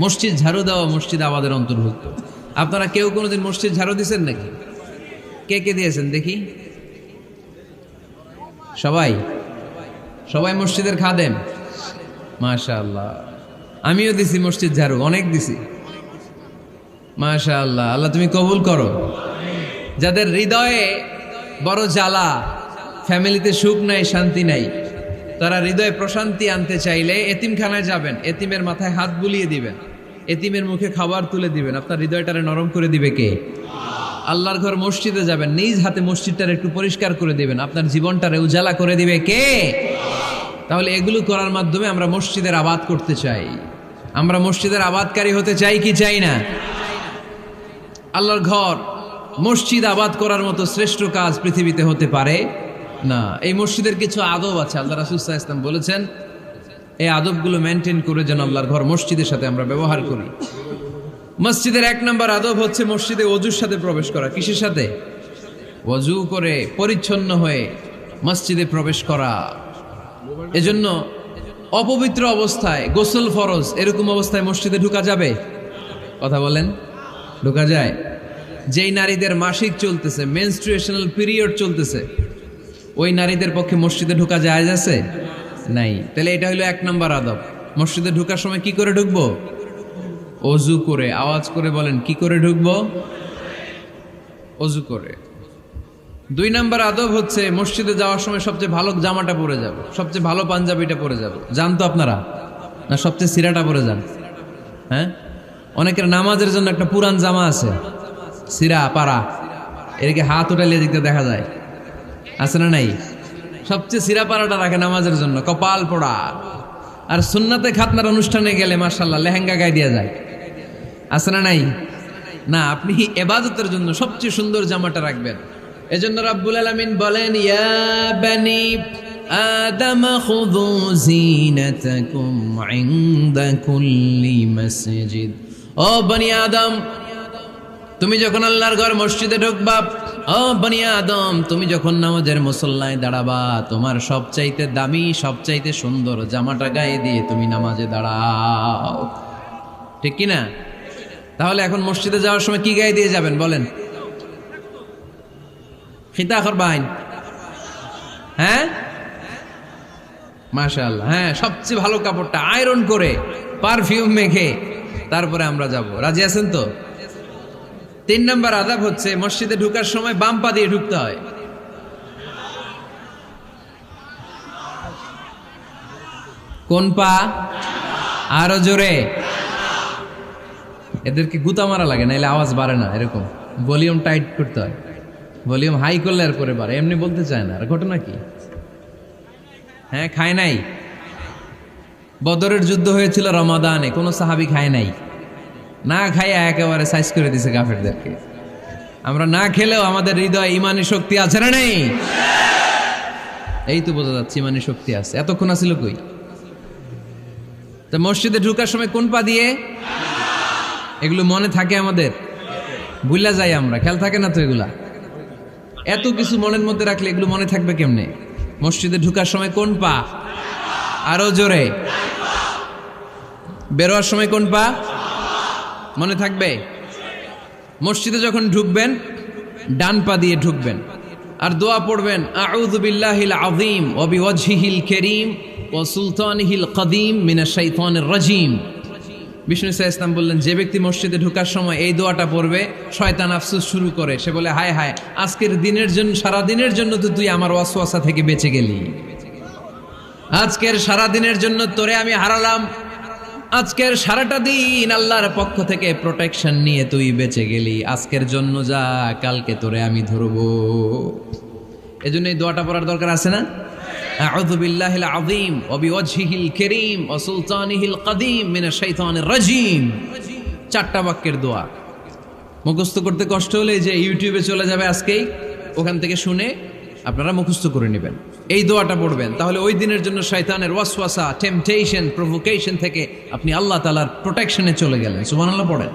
মসজিদ ঝাড়ু দেওয়া মসজিদ আবাদের অন্তর্ভুক্ত। আপনারা কেউ কোনোদিন মসজিদ ঝাড়ু দিয়েছেন নাকি? কে কে দিয়েছেন দেখি? সবাই সবাই মসজিদের খাদেম? মাশাআল্লাহ। আমিও দিছি মসজিদ ঝাড়ু, অনেক দিছি। মাশাআল্লাহ, আল্লাহ তুমি কবুল করো। যাদের হৃদয়ে বড় জ্বালা, ফ্যামিলিতে সুখ নাই, শান্তি নাই, তারা হৃদয়ে প্রশান্তি আনতে চাইলে এতিমখানায় যাবেন, এতিমের মাথায় হাত বুলিয়ে দিবেন, এতিমের মুখে খাবার তুলে দিবেন। আপনার হৃদয়টারে নরম করে দিবে কে? আল্লাহর ঘর মসজিদে যাবেন, নিজ হাতে মসজিদটারে একটু পরিষ্কার করে দিবেন, আপনার জীবনটারে উজালা করে দিবে কে? তাহলে এগুলো করার মাধ্যমে আমরা মসজিদের আবাদ করতে চাই। আমরা মসজিদের আবাদকারী হতে চাই কি চাই না? আল্লাহর ঘর মসজিদ আবাদ করার মতো শ্রেষ্ঠ কাজ পৃথিবীতে হতে পারে না। এই মসজিদের কিছু আদব আছে, আল্লাহ রাসূল সাল্লাল্লাহু আলাইহি ওয়াসাল্লাম বলেছেন এই আদবগুলো মেনটেন করে যেন আল্লাহর ঘর মসজিদের সাথে আমরা ব্যবহার করি। মসজিদের 1 নম্বর আদব হচ্ছে মসজিদে ওযুর সাথে প্রবেশ করা। কিসের সাথে? ওযু করে পরিচ্ছন্ন হয়ে মসজিদে প্রবেশ করা। এজন্য অপবিত্র অবস্থায় গোসল ফরজ, এরকম অবস্থায় মসজিদে ঢোকা যাবে? কথা বলেন, ঢোকা যায়? যেই নারীদের মাসিক চলতেছে, মেনস্ট্রুয়েশনাল পিরিয়ড চলতেছে, ওই নারীদের পক্ষে মসজিদে ঢোকা জায়েজ আছে? নাই। তাহলে এটা হলো 1 নম্বর আদব। মসজিদে ঢোকার সময় কি করে ঢুকবো? ওযু করে। আওয়াজ করে বলেন, কি করে ঢুকবো? ওযু করে। 2 নম্বর আদব হচ্ছে মসজিদে যাওয়ার সময় সবচেয়ে ভালো জামাটা পরে যাব, সবচেয়ে ভালো পাঞ্জাবিটা পরে যাব। জান তো আপনারা? না সবচেয়ে সিরাটা পরে যান? হ্যাঁ, অনেকের নামাজের জন্য একটা পুরান জামা আছে, সিরা পাড়া, এদিকে হাত উঠালে দিকতে দেখা যায়, আছে না নাই? সবচেয়ে সিরা পাড়াটা রাখে নামাজের জন্য, কপাল পোড়া। আর সুন্নাতে খাতনার অনুষ্ঠানে গেলে মাশাআল্লাহ লেহেঙ্গা গায়ে দেওয়া যায়, আছে না নাই? না, আপনি ইবাদতের জন্য সবচেয়ে সুন্দর জামাটা রাখবেন। এজন্য রাব্বুল আলামিন বলেন, ইয়া বানি আদম খুযু যিনাতাকুম ইনদা কুল্লি মসজিদ। ও বনি আদম, তুমি যখন আল্লাহর ঘর মসজিদে ঢুকবা, ও বনি আদম, তুমি যখন নামাজের মুসল্লায় দাঁড়াবা, তোমার সবচাইতে দামি, সবচাইতে সুন্দর জামাটা গায়ে দিয়ে তুমি নামাজে দাঁড়াও। ঠিক কি না? তাহলে এখন মসজিদে যাওয়ার সময় কি গায়ে দিয়ে যাবেন বলেন? খিতা করবাইন? হ্যাঁ, মাশাআল্লাহ। হ্যাঁ, সবচেয়ে ভালো কাপড়টা আয়রন করে পারফিউম মেখে তারপরে আমরা যাব। রাজি আছেন তো? 3 নম্বর আদব হচ্ছে মসজিদে ঢোকার সময় বাম পা দিয়ে ঢুকতে হয়। কোন পা? আরো জোরে। এদেরকে গুতা মারা লাগে, নাইলে আওয়াজ বাড়ে না। এরকম ভলিউম টাইট করতে হয়, ভলিউম হাই করলে আর পরে বাড়ে, এমনি বলতে চায় না। আর ঘটনা কি? হ্যাঁ, খায় নাই। বদরের যুদ্ধ হয়েছিল রমাদানে, কোন সাহাবী খায় নাই, না খাইয়া একেবারে সাইজ করে দিছে কাফেরদেরকে। আমরা না খেলেও আমাদের হৃদয়ে ইমানি শক্তি আছে না নেই? এই তো বোঝা যাচ্ছে ইমানি শক্তি আছে। এতক্ষণ আছিল কই? তো মসজিদে ঢোকার সময় কোন পা দিয়ে? এগুলো মনে থাকে আমাদের? ভুলা যাই আমরা, খেয়াল থাকে না তো এগুলা। এত কিছু মনের মধ্যে রাখলে এগুলো মনে থাকবে কেমনে? মসজিদে ঢোকার সময় কোন পা? আরো জোরে। বেরোয়ার সময় কোন পা? মনে থাকবে? মসজিদে যখন ঢুকবেন ডান পা দিয়ে ঢুকবেন, আর দোয়া পড়বেন, আউযু বিল্লাহিল আযীম ওয়া বিওয়াজহিল কারীম ওয়া সুলতানিহিল কদীম মিনাশ শাইতানির রাজীম। বিষ্ণু সাল্লাল্লাহু আলাইহি ওয়াসাল্লাম বললেন, যে ব্যক্তি মসজিদে ঢোকার সময় এই দোয়াটা পড়বে, শয়তান আফসোস শুরু করে। সে বলে, হায় হায়, আজকের দিনের জন্য, সারা দিনের জন্য তো তুই আমার ওয়াসওয়াসা থেকে বেঁচে গেলি। আজকের সারা দিনের জন্য তোরে আমি হারালাম, আজকের সারাটা দিন আল্লাহর পক্ষ থেকে প্রোটেকশন নিয়ে তুই বেঁচে গেলি। আজকের জন্য যা, কালকে তোরে আমি ধরবো। এজন্য এই দোয়াটা পড়ার দরকার আছে না? আউযু বিল্লাহিল আযীম ওয়া বিওয়াজহিল কারীম ওয়া সুলতানিহিল কাদীম মিনাশ শাইতানির রাজীম। 4টা বাক্যের দোয়া। মুখস্থ করতে কষ্ট হলে যে ইউটিউবে চলে যাবে আজকেই, ওখান থেকে শুনে আপনারা মুখস্থ করে নেবেন, এই দোয়াটা পড়বেন। তাহলে ওই দিনের জন্য শয়তানের ওয়াসওয়াসা, টেম্পটেশন, প্রভোকেশন থেকে আপনি আল্লাহ তাআলার প্রোটেকশনে চলে গেলেন। সুবহানাল্লাহ পড়েন।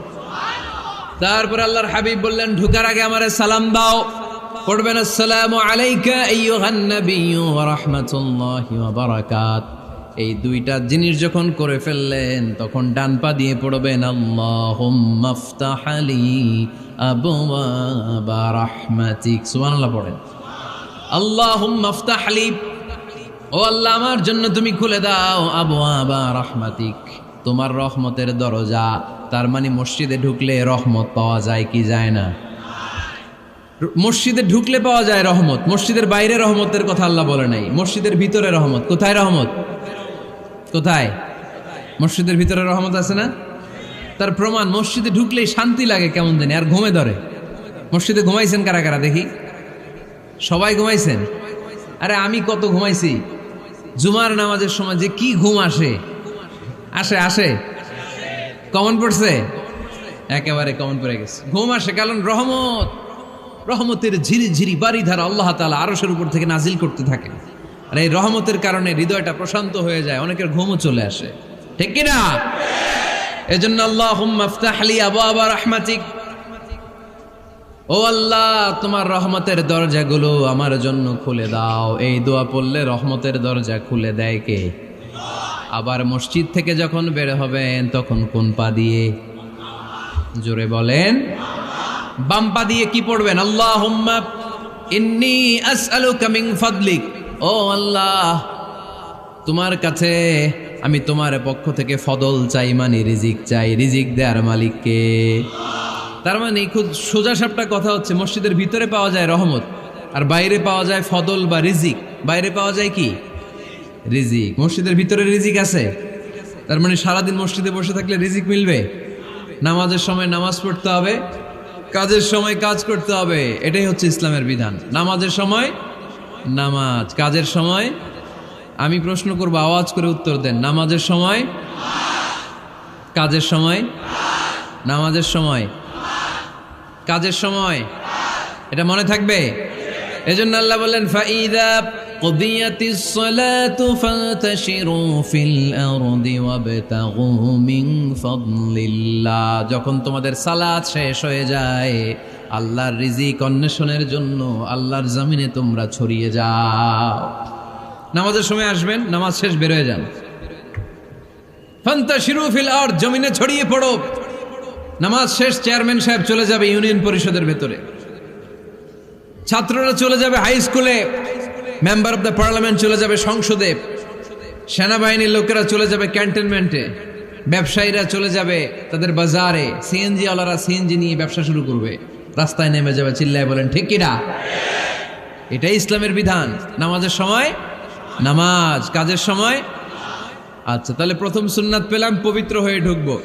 তারপর আল্লাহর হাবিব বললেন, ঢোকার আগে আমারে সালাম দাও। পড়বেন, আসসালামু আলাইকা আইয়ুহান নাবিয়্যু ওয়া রাহমাতুল্লাহি ওয়া বারাকাত। এই 2টা জিনিস যখন করে ফেললেন, তখন ডান পা দিয়ে পড়বেন, আল্লাহুম্মা ইফতাহ লি আবওয়াবা রাহমাতিক। সুবহানাল্লাহ পড়েন। আল্লাহুম্মা ইফতাহ লি, ও আল্লাহ আমার জন্য তুমি খুলে দাও আবওয়াবা রাহমাতিক, তোমার রহমতের দরজা। তার মানে মসজিদে ঢুকলে রহমত পাওয়া যায় কি যায় না? মসজিদে ঢুকলে পাওয়া যায় রহমত, মসজিদের বাইরে রহমতের কথা আল্লাহ বলে নাই। মসজিদের ভিতরে রহমত। কোথায় রহমত? কোথায়? মসজিদের ভিতরে রহমত আছে না? তার প্রমাণ, মসজিদে ঢুকলেই শান্তি লাগে কেমন জানি, আর ঘুমে ধরে। মসজিদে ঘুমাইছেন কারা কারা দেখি? সবাই ঘুমাইছেন? আরে আমি কত ঘুমাইছি। জুমার নামাজের সময় যে কি ঘুম আসে, আসে আসে কমন পড়ছে, একেবারে কমন পড়ে গেছে। ঘুম আসে কারণ রহমতের ঝিরি ঝিরি বাড়ি ধারা আল্লাহ তাআলা আরশের উপর থেকে নাজিল করতে থাকে। আর এই রহমতের কারণে হৃদয়টা প্রশান্ত হয়ে যায়, অনেকের ঘুমও চলে আসে, ঠিক কি না? এজন্য আল্লাহুম্মা ইফতাহ লি আবওয়াবা রাহমাতিক, ও আল্লাহ তোমার রহমতের দরজাগুলো আমার জন্য খুলে দাও। এই দোয়া পড়লে রহমতের দরজা খুলে দেয় কে? আবার মসজিদ থেকে যখন বের হবেন তখন কোন পা দিয়ে? জোরে বলেন। বাম পা দিয়ে কি পড়বেন? আল্লাহুম্মা ইন্নী আসআলুকা মিন ফাদলিক, ও আল্লাহ তোমার কাছে আমি তোমার পক্ষ থেকে ফদল চাই, মানে রিজিক চাই। রিজিক দেওয়ার মালিক কে? তার মানে খুব সোজা সাপটা কথা হচ্ছে, মসজিদের ভিতরে পাওয়া যায় রহমত, আর বাইরে পাওয়া যায় ফদল বা রিজিক। বাইরে পাওয়া যায় কি? রিজিক। মসজিদের ভিতরে রিজিক আছে। তার মানে সারাদিন মসজিদে বসে থাকলে রিজিক মিলবে? নামাজের সময় নামাজ পড়তে হবে, কাজের সময় কাজ করতে হবে। এটাই হচ্ছে ইসলামের বিধান। নামাজের সময় নামাজ, কাজের সময়। আমি প্রশ্ন করব, আওয়াজ করে উত্তর দেন। নামাজের সময়, কাজের সময়, নামাজের সময়, কাজের সময়। এটা মনে থাকবে। এজন্য আল্লাহ বললেন, ফাইদা কুদিয়াতিস সালাতু ফান্তাশিরু ফিল আরদি ওয়াবতাগু মিন ফাদলিল্লাহ। যখন তোমাদের সালাত শেষ হয়ে যায়, আল্লাহর রিজিক অন্বেষণের জন্য আল্লাহর জমিনে তোমরা ছড়িয়ে যাও। নামাজের সময় আসবেন, নামাজ শেষ বের হয়ে যান। ফান্তাশিরু ফিল আরদ, জমিনে ছড়িয়ে পড়ো। নামাজ শেষ, চেয়ারম্যান সাহেব চলে যাবে ইউনিয়ন পরিষদের ভেতরে, ছাত্ররা চলে যাবে হাই স্কুলে, মেম্বার অব দ্য পার্লামেন্ট চলে যাবে সংসদে, সেনাবাহিনীর লোকেরা চলে যাবে ক্যান্টনমেন্টে, ব্যবসায়ীরা চলে যাবে তাদের বাজারে, সিএনজি ওয়ালারা সিএনজি নিয়ে ব্যবসা শুরু করবে, রাস্তায় নেমে যাবে, চিল্লায় বলেন ঠিক কিনা? এটাই ইসলামের বিধান। নামাজের সময় নামাজ, কাজের সময়। আচ্ছা, তাহলে প্রথম সুন্নাত পেলাম, পবিত্র হয়ে ঢুকবো,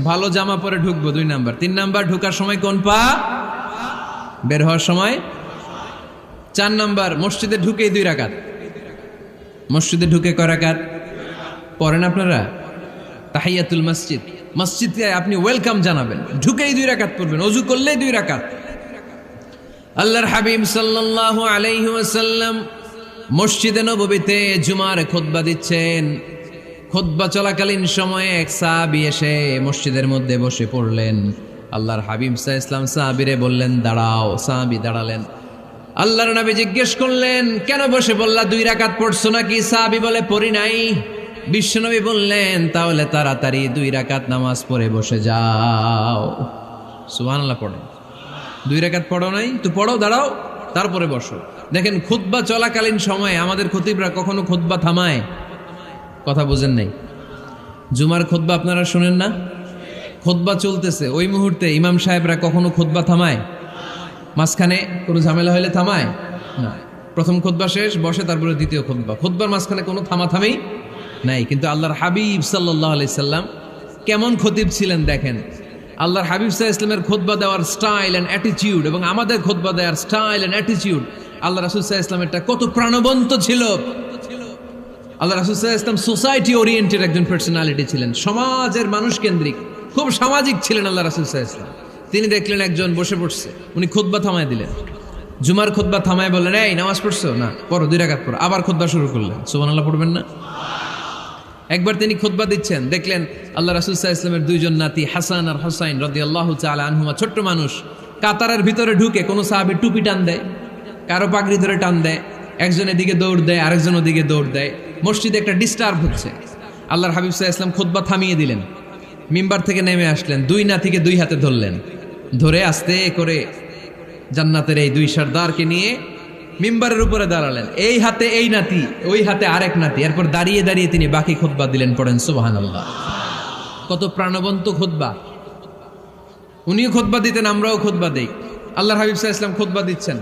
ভালো জামা পরে ঢুকবো 2 নাম্বার। 3 নাম্বার, ঢোকার সময় কোন পা, বের হওয়ার সময়। 4 নাম্বার, মসজিদে ঢুকেই 2 রাকাত। মসজিদে ঢুকে কয় রাকাত পড়েন আপনারা? তাহিয়াতুল মসজিদ, মসজিদে আপনি ওয়েলকাম জানাবেন, ঢুকেই 2 রাকাত পড়বেন, ওযু করলেই 2 রাকাত। আল্লাহর হাবিব সাল্লাল্লাহু আলাইহি ওয়াসাল্লাম মসজিদে নববীতে জুমার খুতবা দিচ্ছেন। খুতবা চলাকালীন সময়ে এক সাহাবী এসে মসজিদের মধ্যে বসে পড়লেন। আল্লাহর হাবিব সাল্লাল্লাহু আলাইহি ওয়াসাল্লাম সাহাবীরে বললেন, দাঁড়াও। সাহাবী দাঁড়ালেন। আল্লাহর নবী জিজ্ঞেস করলেন, কেন বসে বললা? 2 রাকাত পড়ছো নাকি? সাহাবী বলে, পড়ি নাই। বিশ্বনবী বললেন, তাহলে তাড়াতাড়ি 2 রাকাত নামাজ পড়ে বসে যাও। সুবহানাল্লাহ পড়েন। 2 রাকাত পড়ো নাই তো পড়ো, দাঁড়াও, তারপরে বসো। দেখেন, খুতবা চলাকালীন সময়ে আমাদের খতিবরা কখনো খুতবা থামায়? কথা বুঝেন নাই? জুমার খুতবা আপনারা শুনেন না? খুতবা চলতেছে, ওই মুহূর্তে ইমাম সাহেবরা কখনো খুতবা থামায়? মাঝখানে কোনো ঝামেলা হলে থামায় না। প্রথম খুতবা শেষ, বসে, তারপরে দ্বিতীয় খুতবা। খুতবার মাঝখানে কোনো থামাথামি নাই। কিন্তু আল্লাহর হাবিব সাল্লাল্লাহু আলাইহি সাল্লাম কেমন খতিব ছিলেন দেখেন। আল্লাহর হাবিব সাল্লাল্লাহু আলাইহি সাল্লামের খুতবা দেওয়ার স্টাইল এন্ড অ্যাটিটিউড এবং আমাদের খুতবা দেওয়ার স্টাইল এন্ড অ্যাটিটিউড আল্লাহ রাসূল সাল্লাল্লাহু আলাইহি ওয়াসাল্লামেরটা কত প্রাণবন্ত ছিল। আল্লাহ রাসূল সাল্লাল্লাহু আলাইহি ওয়াসাল্লাম সোসাইটি ওরিয়েন্টেড একজন পার্সোনালিটি ছিলেন, সমাজের মানুষ কেন্দ্রিক, খুব সামাজিক ছিলেন আল্লাহ রাসূল সাল্লাল্লাহু আলাইহি ওয়াসাল্লাম। তিনি দেখলেন একজন বসে পড়ছে, উনি খুতবা থামায় দিলেন, জুমার খুতবা থামায় বললেন, এই নামাজ পড়ছো না, পড়ো 2 রাকাত পড়ো। আবার খুতবা শুরু করলেন, সুবহানাল্লাহ পড়বেন না? একবার তিনি খুতবা দিচ্ছেন, দেখলেন আল্লাহ রাসূল সাল্লাল্লাহু আলাইহি ওয়াসাল্লামের 2 জন নাতি হাসান আর হুসাইন রাদিয়াল্লাহু তাআলা আনহুমা, ছোট্ট মানুষ, কাতারের ভিতরে ঢুকে কোনো সাহাবী টুপি টান দেয়, কারো পাগড়ি ধরে টান দেয়, একজন এদিকে দৌড় দেয়, আরেকজন ওদিকে দৌড় দেয়। মসজিদে একটা ডিস্টার্ব হচ্ছে। আল্লাহর হাবিব সাল্লাল্লাহু আলাইহি ওয়াসাল্লাম খুতবা থামিয়ে দিলেন, মিম্বার থেকে নেমে আসলেন, 2 নাতিকে 2 হাতে ধরলেন, ধরে আস্তে করে জান্নাতের এই 2 সর্দারকে নিয়ে মিম্বারের উপরে দাঁড়ালেন। এই হাতে এই নাতি, ওই হাতে আরেক নাতি। এরপর দাঁড়িয়ে দাঁড়িয়ে তিনি বাকি খুতবা দিলেন। পড়েন সুবহানাল্লাহ। কত প্রাণবন্ত খুতবা। উনিও খুতবা দিতেন, আমরাও খুতবা দেই। আল্লাহর হাবিব সাল্লাল্লাহু আলাইহি ওয়াসাল্লাম খুতবা দিচ্ছেন,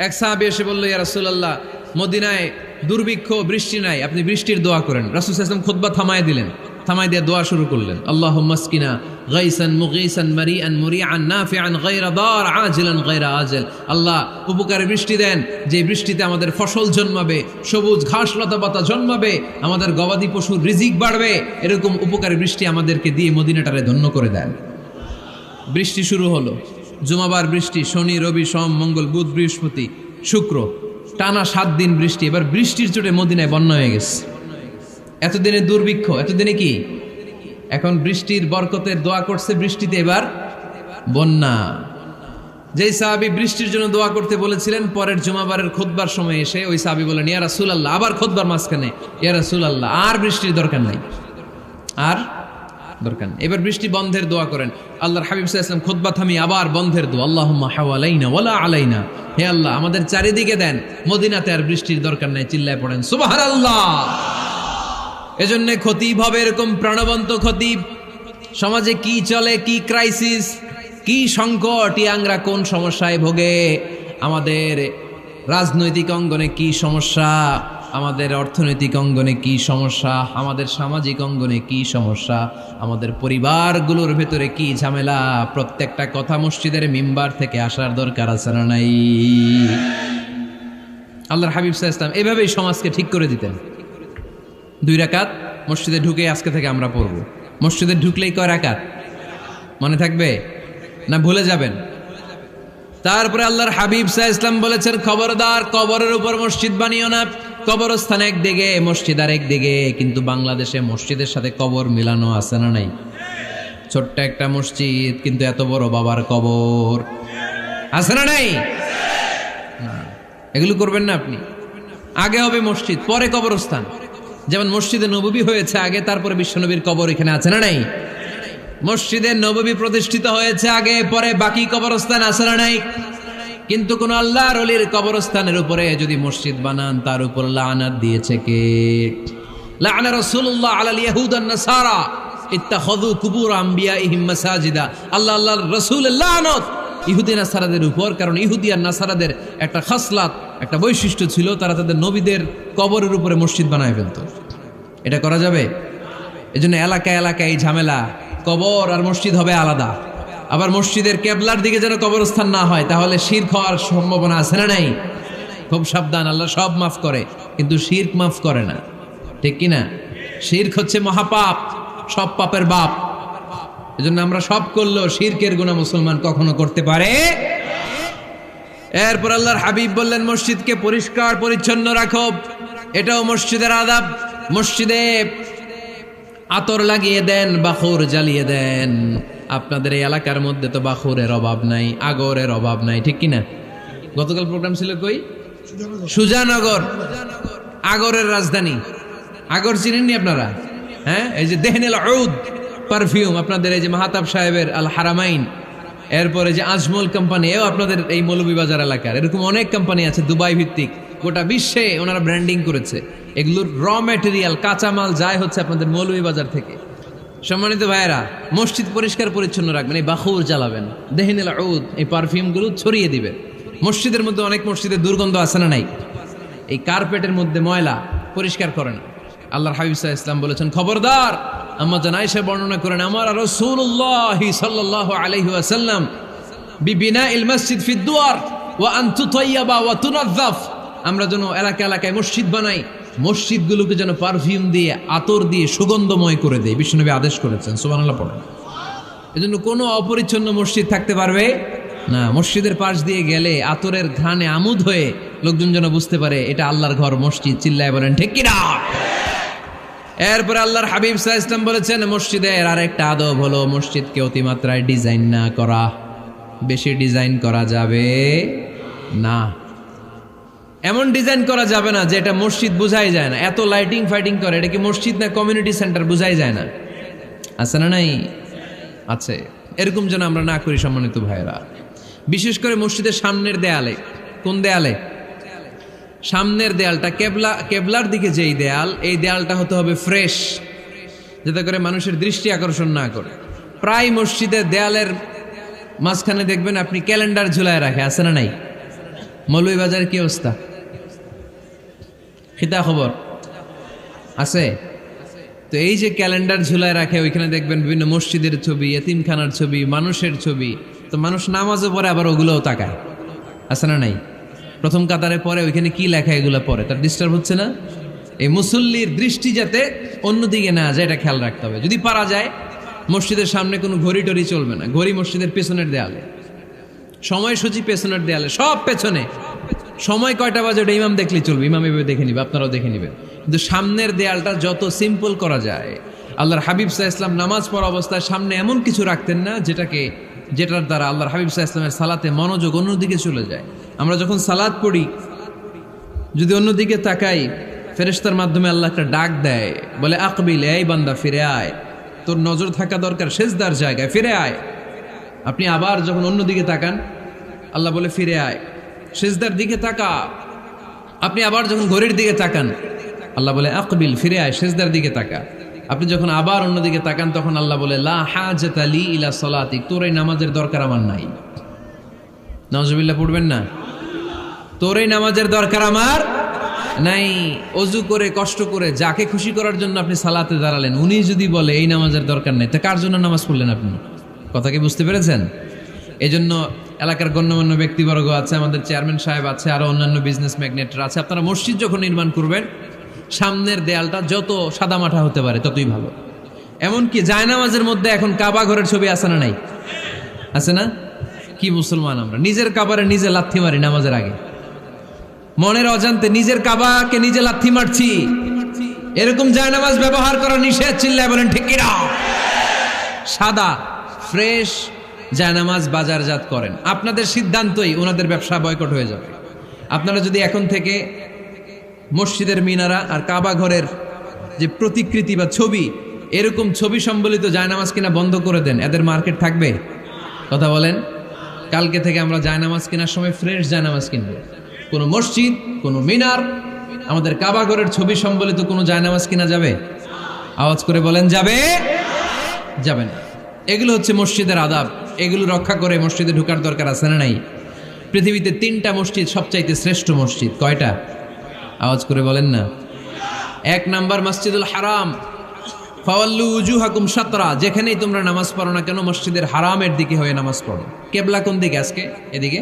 এক সাহাবী এসে বলল, ইয়া রাসূলুল্লাহ, মদিনায় দুর্ভিক্ষ, বৃষ্টি নাই, আপনি বৃষ্টির দোয়া করেন। রাসূল সাল্লাল্লাহু আলাইহি ওয়াসাল্লাম খুতবা থামায় দিলেন, থামায় দিয়ে দোয়া শুরু করলেন, আল্লাহুম্মা আসকিনা গাইসান মুগীসান মারিআন মুরিআন নাফিআন গায়রা দার আজিলান গায়রা আজল। আল্লাহ, উপকারে বৃষ্টি দেন, যে বৃষ্টিতে আমাদের ফসল জন্মাবে, সবুজ ঘাস লতাপাতা জন্মাবে, আমাদের গবাদি পশুর রিজিক বাড়বে, এরকম উপকারী বৃষ্টি আমাদেরকে দিয়ে মদিনাটারে ধন্য করে দেন। বৃষ্টি শুরু হলো, জুমাবার বৃষ্টি, শনি রবি সোম মঙ্গল বুধ বৃহস্পতি শুক্র, টানা 7 দিন বৃষ্টি। এবার বৃষ্টির চোটে মদিনায় বন্যা হয়ে গেছে। এতদিনে দুর্ভিক্ষ, এতদিনে কি, এখন বৃষ্টির বরকতের দোয়া করছে, বৃষ্টিতে এবার বন্যা। যেই সাহাবী বৃষ্টির জন্য দোয়া করতে বলেছিলেন, পরের জুমাবারের খুতবার সময় এসে ওই সাহাবী বলেন, ইয়া রাসূলুল্লাহ, আবার খুতবার মাঝখানে, ইয়া রাসূলুল্লাহ, আর বৃষ্টির দরকার নাই, আর দরকার নেই, এবার বৃষ্টি বন্ধের দোয়া করেন। আল্লাহর হাবিব সাল্লাল্লাহু আলাইহি ওয়াসাল্লাম খুতবা থামিয়ে আবার বন্ধের দোয়া, আল্লাহুম্মা হাওয়ালাইনা ওয়ালা আলাইনা, হে আল্লাহ আমাদের চারিদিকে দেন, মদিনাতে আর বৃষ্টির দরকার নাই। চিল্লায় পড়েন সুবহানাল্লাহ। এজন্য খতিব হবে এরকম প্রাণবন্ত খতিব। সমাজে কি চলে, কি ক্রাইসিস, কি সংকট, ইয়াংরা কোন সমস্যায় ভোগে, আমাদের রাজনৈতিক অঙ্গনে কি সমস্যা, আমাদের অর্থনৈতিক অঙ্গনে কি সমস্যা, আমাদের সামাজিক অঙ্গনে কি সমস্যা, আমাদের পরিবারগুলোর ভেতরে কি ঝামেলা, প্রত্যেকটা কথা মসজিদের মিম্বার থেকে আসার দরকার আছে না নাই? আল্লাহর হাবিব সাল্লাল্লাহু আলাইহি ওয়াসাল্লাম এভাবেই সমাজকে ঠিক করে দিতেন। 2 রাকাত মসজিদে ঢুকে আজকে থেকে আমরা পড়ব। মসজিদে ঢুকলেই কয় রাকাত মনে থাকবে না ভুলে যাবেন? তারপরে আল্লাহর হাবিব সাল্লাল্লাহু আলাইহি ওয়াসাল্লাম বলেছেন, খবরদার কবরের উপর মসজিদ বানিও না। কবরস্থান একদিকে, মসজিদ আর একদিকে। কিন্তু বাংলাদেশে মসজিদের সাথে কবর মিলানো আছে না নাই? ছোট্ট একটা মসজিদ, কিন্তু এত বড় বাবার কবর আছে না নাই? এগুলো করবেন না আপনি। আগে হবে মসজিদ, পরে কবরস্থান। যেমন মসজিদে নববী হয়েছে আগে, তারপরে বিশ্বনবীর কবর এখানে আছে না নাই? মসজিদে নববী প্রতিষ্ঠিত হয়েছে আগে, পরে বাকি কবরস্থান আছে না নাই? কিন্তু কোন আল্লাহর ওলির কবরস্থানের উপরে যদি মসজিদ বানান, তার উপর লানাত দিয়েছে কে? লাআনা রাসূলুল্লাহ আলাল ইয়াহুদ ওয়ান নাসারা ইত্তাখাযু কুবুর আমবিয়াইহিম মাসাজিদা। আল্লাহর রাসূলের লানত ইহুদি নাসারাদের উপর, কারণ ইহুদি আর নাসারাদের একটা খাসলাত, একটা বৈশিষ্ট্য ছিল, তারা তাদের নবীদের কবরের উপরে মসজিদ বানায় ফেলত। এটা করা যাবে? এজন্য এলাকায় এলাকায় এই ঝামেলা, কবর আর মসজিদ হবে আলাদা। আবার মসজিদের কেবলার দিকে যেন কবরস্থান না হয়, তাহলে শিরক হওয়ার সম্ভাবনা আছে না নাই? খুব সাবধান, আল্লাহ সব মাফ করে কিন্তু শিরক মাফ করে না, ঠিক কি না? শিরক হচ্ছে মহাপাপ, সব পাপের বাপ। এজন্য আমরা সব করলেও শিরকের গুনাহ মুসলমান কখনো করতে পারে। এরপর আল্লাহর হাবিব বললেন, মসজিদকে পরিষ্কার পরিচ্ছন্ন রাখো, এটাও মসজিদের আদাব। মসজিদে আতর লাগিয়ে দেন, বাখুর জ্বালিয়ে দেন। আপনাদের এই এলাকার মধ্যে তো বাখুরের অভাব নাই, আগরের অভাব নাই, ঠিক কিনা? গতকাল প্রোগ্রাম ছিল কই? সুজানগর, আগরের রাজধানী। আগর চিনেননি আপনারা? হ্যাঁ, এই যে দেহনেল উদ পারফিউম, আপনাদের এই যে মাহতাব সাহেবের আল হারামাইন, এরপরে যে আজমল কোম্পানি, এও আপনাদের এই মৌলভীবাজার এলাকার। এরকম অনেক কোম্পানি আছে দুবাই ভিত্তিক, গোটা বিশ্বে ওনারা ব্র্যান্ডিং করেছে। এগুলোর র ম্যাটেরিয়াল, কাঁচামাল যায় হচ্ছে আপনাদের মৌলভীবাজার থেকে। সম্মানিত ভাইয়েরা, মসজিদ পরিষ্কার পরিচ্ছন্ন রাখবেন, এই বাখুর জ্বালাবেন, দেহনেল উদ, এই পারফিউমগুলো ছড়িয়ে দিবেন। মসজিদের মধ্যে অনেক মসজিদে দুর্গন্ধ আছে না নাই? এই কার্পেটের মধ্যে ময়লা, পরিষ্কার করে না। আল্লাহর হাবিব সাল্লাল্লাহু আলাইহি ওয়াসাল্লাম বলেছেন, খবরদার। আম্মা জান আয়েশা বর্ণনা করেন, আমার রাসূলুল্লাহ সাল্লাল্লাহু আলাইহি ওয়াসাল্লাম বিবিনাইল মসজিদ ফি দুয়ার, ওয়া আন তুতাইয়াবা ওয়া তুনাজ্জাফ, আমরা যেন এলাকা এলাকায় মসজিদ বানাই, মসজিদগুলোকে যেন পারফিউম দিয়ে আতর দিয়ে সুগন্ধময় করে দেয়, বিশ্বনবী আদেশ করেছেন। সুবহানাল্লাহ পড়েন। এজন্য কোনো অপরিচ্ছন্ন মসজিদ থাকতে পারবে না। মসজিদের পাশ দিয়ে গেলে আতরের ঘ্রাণে আমোদ হয়ে লোকজন যেন বুঝতে পারে এটা আল্লাহর ঘর, মসজিদ। চিল্লায় বলেন ঠিক কিনা? এরপরে আল্লাহর হাবিব সাল্লাল্লাহু আলাইহি ওয়াসাল্লাম বলেছেন মসজিদের আরেকটা আদব হলো মসজিদকে অতিমাত্রায় ডিজাইন না করা। বেশি ডিজাইন করা যাবে না। এমন ডিজাইন করা যাবে না যে এটা মসজিদ বোঝাই যায় না। এত লাইটিং ফাইটিং করে, এটা কি মসজিদ না কমিউনিটি সেন্টার বোঝাই যায় না। আছে না নাই? আছে। এরকম যেন আমরা না করি সম্মানিত ভাইরা। বিশেষ করে মসজিদের সামনের দেয়ালে। কোন দেয়ালে? সামনের দেয়ালটা কেবলার দিকে যেই দেয়াল, এই দেয়ালটা হতে হবে ফ্রেশ, যাতে করে মানুষের দৃষ্টি আকর্ষণ না করে। প্রায় মসজিদের দেয়ালের মাঝখানে দেখবেন আপনি ক্যালেন্ডার ঝুলায় রাখে, আছে না নাই? মৌলভীবাজারের কি অবস্থা? খিতা খবর আছে? তো এই যে ক্যালেন্ডার ঝুলায় রাখে, ওইখানে দেখবেন বিভিন্ন মসজিদের ছবি, এতিমখানার ছবি, মানুষের ছবি। তো মানুষ নামাজও পড়ে আবার ওগুলোও তাকায়, আছে না নাই? প্রথম কাতারে পরে ওইখানে কি লেখা এগুলো পরে, তার ডিস্টার্ব হচ্ছে না? এই মুসল্লির দৃষ্টি যাতে অন্যদিকে না যায় এটা খেয়াল রাখতে হবে। যদি পারা যায় মসজিদের সামনে কোনো ঘড়ি টড়ি চলবে না। ঘড়ি মসজিদের পেছনের দেয়ালে, সময়সূচি পেছনের দেয়ালে, সব পেছনে। সময় কয়টা বাজে ওটা ইমাম দেখলেই চলবে, ইমাম এভাবে দেখে নিবে, আপনারাও দেখে নিবেন। কিন্তু সামনের দেয়ালটা যত সিম্পল করা যায়। আল্লাহর হাবিব সাল্লাল্লাহু আলাইহি ওয়াসাল্লাম নামাজ পড়া অবস্থায় সামনে এমন কিছু রাখতেন না যেটার দ্বারা আল্লাহর হাবিব সাল্লাল্লাহু আলাইহি ওয়াসাল্লামের সালাতে মনোযোগ অন্যদিকে চলে যায়। আমরা যখন সালাত পড়ি, যদি অন্যদিকে তাকাই, ফেরেশতার মাধ্যমে আল্লাহ একটা ডাক দেয়, বলে আকবিল, এই বান্দা ফিরে আয়, তোর নজর থাকা দরকার সেজদার জায়গায়, ফিরে আয়। আপনি আবার যখন অন্যদিকে তাকান, আল্লাহ বলে ফিরে আয়, সেজদার দিকে তাকা। আপনি আবার যখন ঘড়ির দিকে তাকান, আল্লাহ বলে আকবিল, ফিরে আয়, সেজদার দিকে তাকা। আপনি যখন আবার অন্যদিকে তাকান, তখন আল্লাহ বলে লা হাজাতা লি ইলা সালাতিক, তোর এই নামাজের দরকার আমার নাই। নাউজুবিল্লাহ পড়বেন না? তোর এই নামাজের দরকার আমার নাই। অজু করে কষ্ট করে যাকে খুশি করার জন্য আপনি সালাতে দাঁড়ালেন, উনি যদি বলে এই নামাজের দরকার নেই, তা কার জন্য নামাজ পড়লেন আপনি? কথা কি বুঝতে পেরেছেন? এই জন্য এলাকার গণ্যমান্য ব্যক্তিবর্গ আছে, আমাদের চেয়ারম্যান সাহেব আছে, আরো অন্যান্য বিজনেস ম্যাগনেটরা আছে, আপনারা মসজিদ যখন নির্মাণ করবেন, সামনের দেয়ালটা যত সাদামাটা হতে পারে ততই ভালো। এমনকি জায়নামাজের মধ্যে এখন কাবা ঘরের ছবি আছে না নাই? আছে না? কি মুসলমান আমরা, নিজের কাবারে নিজে লাথি মারি নামাজের আগে, মনের অজান্তে নিজের কাবাকে নিজে লাথি মারছি। এরকম জায়নামাজ ব্যবহার করা নিষেধ। চিল্লায় বলেন ঠিক কিনা? সাদা ফ্রেশ জায়নামাজ বাজারজাত করেন, আপনাদের সিদ্ধান্তই ওনাদের ব্যবসা বয়কট হয়ে যাবে। আপনারা যদি এখন থেকে মসজিদের মিনারা আর কাবা ঘরের যে প্রতিকৃতি বা ছবি, এরকম ছবি সম্বলিত জায়নামাজ কিনা বন্ধ করে দেন, এদের মার্কেট থাকবে? কথা বলেন। কালকে থেকে আমরা জায়নামাজ কেনার সময় ফ্রেশ জায়নামাজ কিনবো। কোনো মসজিদ, কোনো মিনার, আমাদের কাবা ঘরের ছবি সম্বলিত কোনো জায়নামাজ কিনা যাবে? আওয়াজ করে বলেন, যাবে? যাবে না। এগুলো হচ্ছে মসজিদের আদাব। এগুলো রক্ষা করে মসজিদে ঢোকার দরকার আছে না নাই? পৃথিবীতে 3টা মসজিদ সবচাইতে শ্রেষ্ঠ মসজিদ। কয়টা? আওয়াজ করে বলেন না। 1 নাম্বার মসজিদুল হারাম, ফাওয়াল্লু উজুহাকুম শাতরা, যেখানেই তোমরা নামাজ পড়ো না কেন মসজিদের হারামের দিকে হয়ে নামাজ পড়ো। কেবলা কোন দিকে আজকে? এদিকে,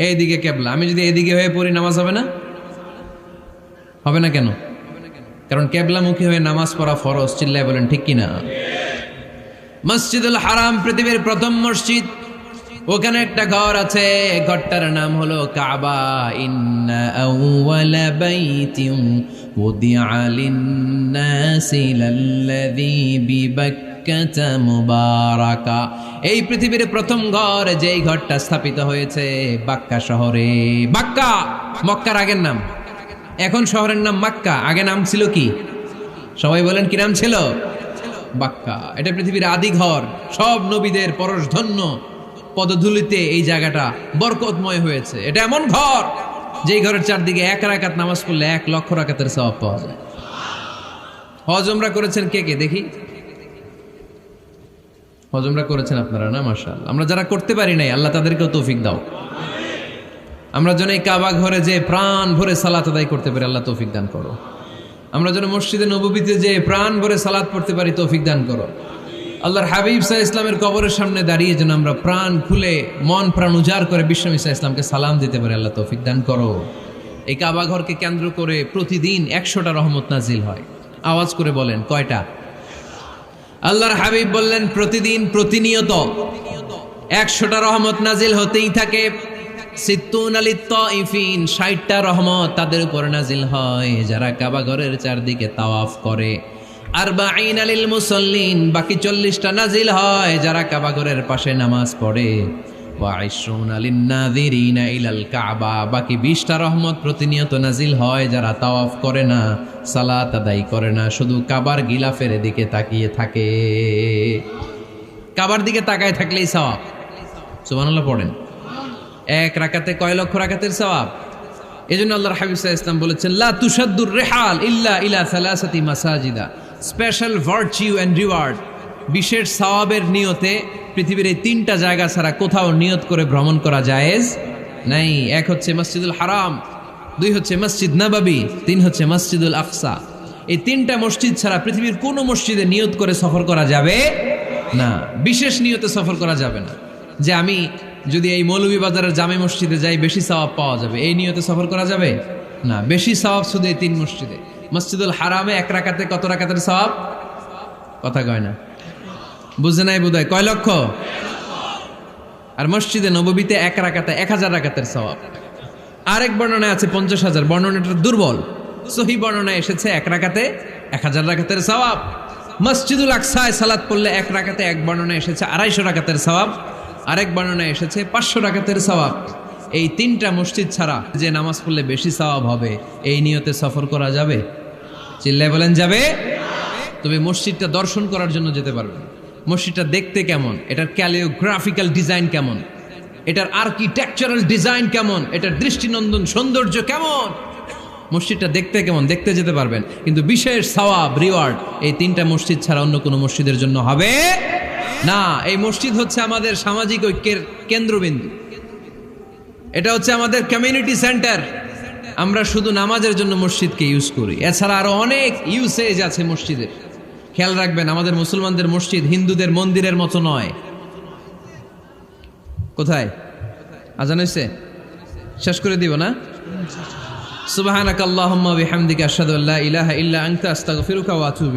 এইদিকে কেবলা। আমি যদি এদিকে হয়ে পড়ি নামাজ হবে না? হবে না কেন? কারণ কেবলামুখী হয়ে নামাজ পড়া ফরজ। চিল্লায় বলেন ঠিক কিনা? মসজিদুল হারাম পৃথিবীর প্রথম মসজিদ। ওখানে একটা ঘর আছে, ঘরটার নাম হলো কাবা। ইন্না আউওয়ালা বাইতিন উদিআ লিন-নাসি লাল্লাযী বিবাক্কাতা মুবারাকা। এই পৃথিবীর প্রথম ঘর, যেই ঘরটা স্থাপিত হয়েছে বাক্কা শহরে। বাক্কা মক্কার আগের নাম, এখন শহরের নাম মক্কা। আগে নাম ছিল কি? সবাই বলেন, কি নাম ছিল? বাক্কা। এটা পৃথিবীর আদি ঘর। সব নবীদের পরশধন্য পদধূলিতে এই জায়গাটা বরকতময় হয়েছে। এটা এমন ঘর যেই ঘরের চারদিকে 1 রাকাত নামাজ পড়লে 1 লক্ষ রাকাতের সওয়াব পাওয়া যায়। হজ উমরা করেছেন কে কে দেখি? হজ উমরা করেছেন আপনারা না? মাশাআল্লাহ। আমরা যারা করতে পারি নাই, আল্লাহ তাদেরকেও তৌফিক দাও। আমরা যেন এই কাবা ঘরে যে প্রাণ ভরে সালাত আদায় করতে পারি, আল্লাহ তৌফিক দান করো। আমরা যেন মসজিদে নববীতে যে প্রাণ ভরে সালাত পড়তে পারি, তৌফিক দান করো। আল্লাহর হাবিব সাল্লাল্লাহু আলাইহি ইসলামের কবরের সামনে দাঁড়িয়ে যেন আমরা প্রাণ খুলে মন প্রাণ উজাড় করে বিশ্বনবী সাল্লাল্লাহু আলাইহি ইসলামকে সালাম দিতে পারি। আল্লাহ তৌফিক দান করো। এই কাবা ঘরকে কেন্দ্র করে প্রতিদিন 100টা রহমত নাজিল হয়। আওয়াজ করে বলেন কয়টা? আল্লাহর হাবিব বললেন প্রতিদিন প্রতিনিয়ত 100টা রহমত নাজিল হতেই থাকে। সিত্তুন আলিত তাইফিন, 60টা রহমত তাদের উপর নাজিল হয় যারা কাবা ঘরের চারদিকে তাওয়াফ করে। আরবাঈন আলিল মুসাল্লিন, বাকি 40টা নাজিল হয় যারা কাবা ঘরের পাশে নামাজ পড়ে। ওয়া 20 আলিন নাযিরিনা ইলাল কাবা, বাকি 20টা রহমত প্রতিনিয়ত নাজিল হয় যারা তাওয়াফ করে না, সালাত আদায় করে না, শুধু কাবার গিলাফের দিকে তাকিয়ে থাকে। কাবার দিকে তাকায় থাকলেই সওয়াব। সুবহানাল্লাহ পড়েন। এক রাকাতে কয় লক্ষ রাকাতের সওয়াব। এজন্য আল্লাহর হাবিব সাল্লাল্লাহু আলাইহি ওয়াসাল্লাম বলেছেন লা তুশাদ্দুর রিহাল ইল্লা ইলা সালাসাতি মাসাজিদা, স্পেশাল ভার্চু এন্ড রিওয়ার্ড, বিশেষ সওয়াবের নিয়তে পৃথিবীর এই 3টা জায়গা ছাড়া কোথাও নিয়ত করে ভ্রমণ করা জায়েজ নাই। এক হচ্ছে মসজিদুল হারাম, 2 হচ্ছে মসজিদ নববী, 3 হচ্ছে মসজিদুল আকসা। এই 3টা মসজিদ ছাড়া পৃথিবীর কোনো মসজিদে নিয়ত করে সফর করা যাবে না, বিশেষ নিয়তে সফর করা যাবে না। যে আমি যদি এই মৌলভীবাজারের জামে মসজিদে যাই বেশি সওয়াব পাওয়া যাবে, এই নিয়তে সফর করা যাবে না। বেশি সওয়াব শুধু এই 3 মসজিদে। মসজিদুল হারামে 1 রাকাতে কত রাকাতের সওয়াব? কথা কয় না, বুঝে নাই বোধহয়। কয় লক্ষ? আর মসজিদে নববীতে 1 রাকাতে 1000 রাকাতের সওয়াব। আরেক বর্ণনায় আছে 50,000, বর্ণনাটা দুর্বল। সহি বর্ণনায় এসেছে 1 রাকাতে 1000 রাকাতের সওয়াব। মসজিদুল আকসায় সালাত পড়লে 1 রাকাতে, এক বর্ণনায় এসেছে 250 রাকাতের সওয়াব, আরেক বর্ণনায় এসেছে 500 রাকাতের সওয়াব। এই 3টা মসজিদ ছাড়া যে নামাজ পড়লে বেশি সওয়াব হবে, এই নিয়তে সফর করা যাবে? চিল্লায় বলেন যাবে। তবে মসজিদটা দর্শন করার জন্য যেতে পারবেন। মসজিদটা দেখতে কেমন, এটার ক্যালিওগ্রাফিক্যাল ডিজাইন কেমন, এটার আর্কিটেকচারাল ডিজাইন কেমন, এটার দৃষ্টিনন্দন সৌন্দর্য কেমন, মসজিদটা দেখতে কেমন, দেখতে যেতে পারবেন। কিন্তু বিশেষ সওয়াব রিওয়ার্ড এই 3টা মসজিদ ছাড়া অন্য কোনো মসজিদের জন্য হবে না। এই মসজিদ হচ্ছে আমাদের সামাজিক ঐক্যের কেন্দ্রবিন্দু, এটা হচ্ছে আমাদের কমিউনিটি সেন্টার। আমরা শুধু নামাজের জন্য মসজিদকে ইউজ করি, এছাড়া আরো অনেক ইউসেজ আছে মসজিদের। খেয়াল রাখবেন, আমাদের মুসলমানদের মসজিদ হিন্দুদের মন্দিরের মতো নয়। কোথায় আজান হইছে? শেষ করে দিব না? সুবহানাকাল্লাহুম্মা ওয়া বিহামদিকা আশহাদু আল্লা ইলাহা ইল্লা আনতা আস্তাগফিরুকা ওয়া আতুবু ইলাইক।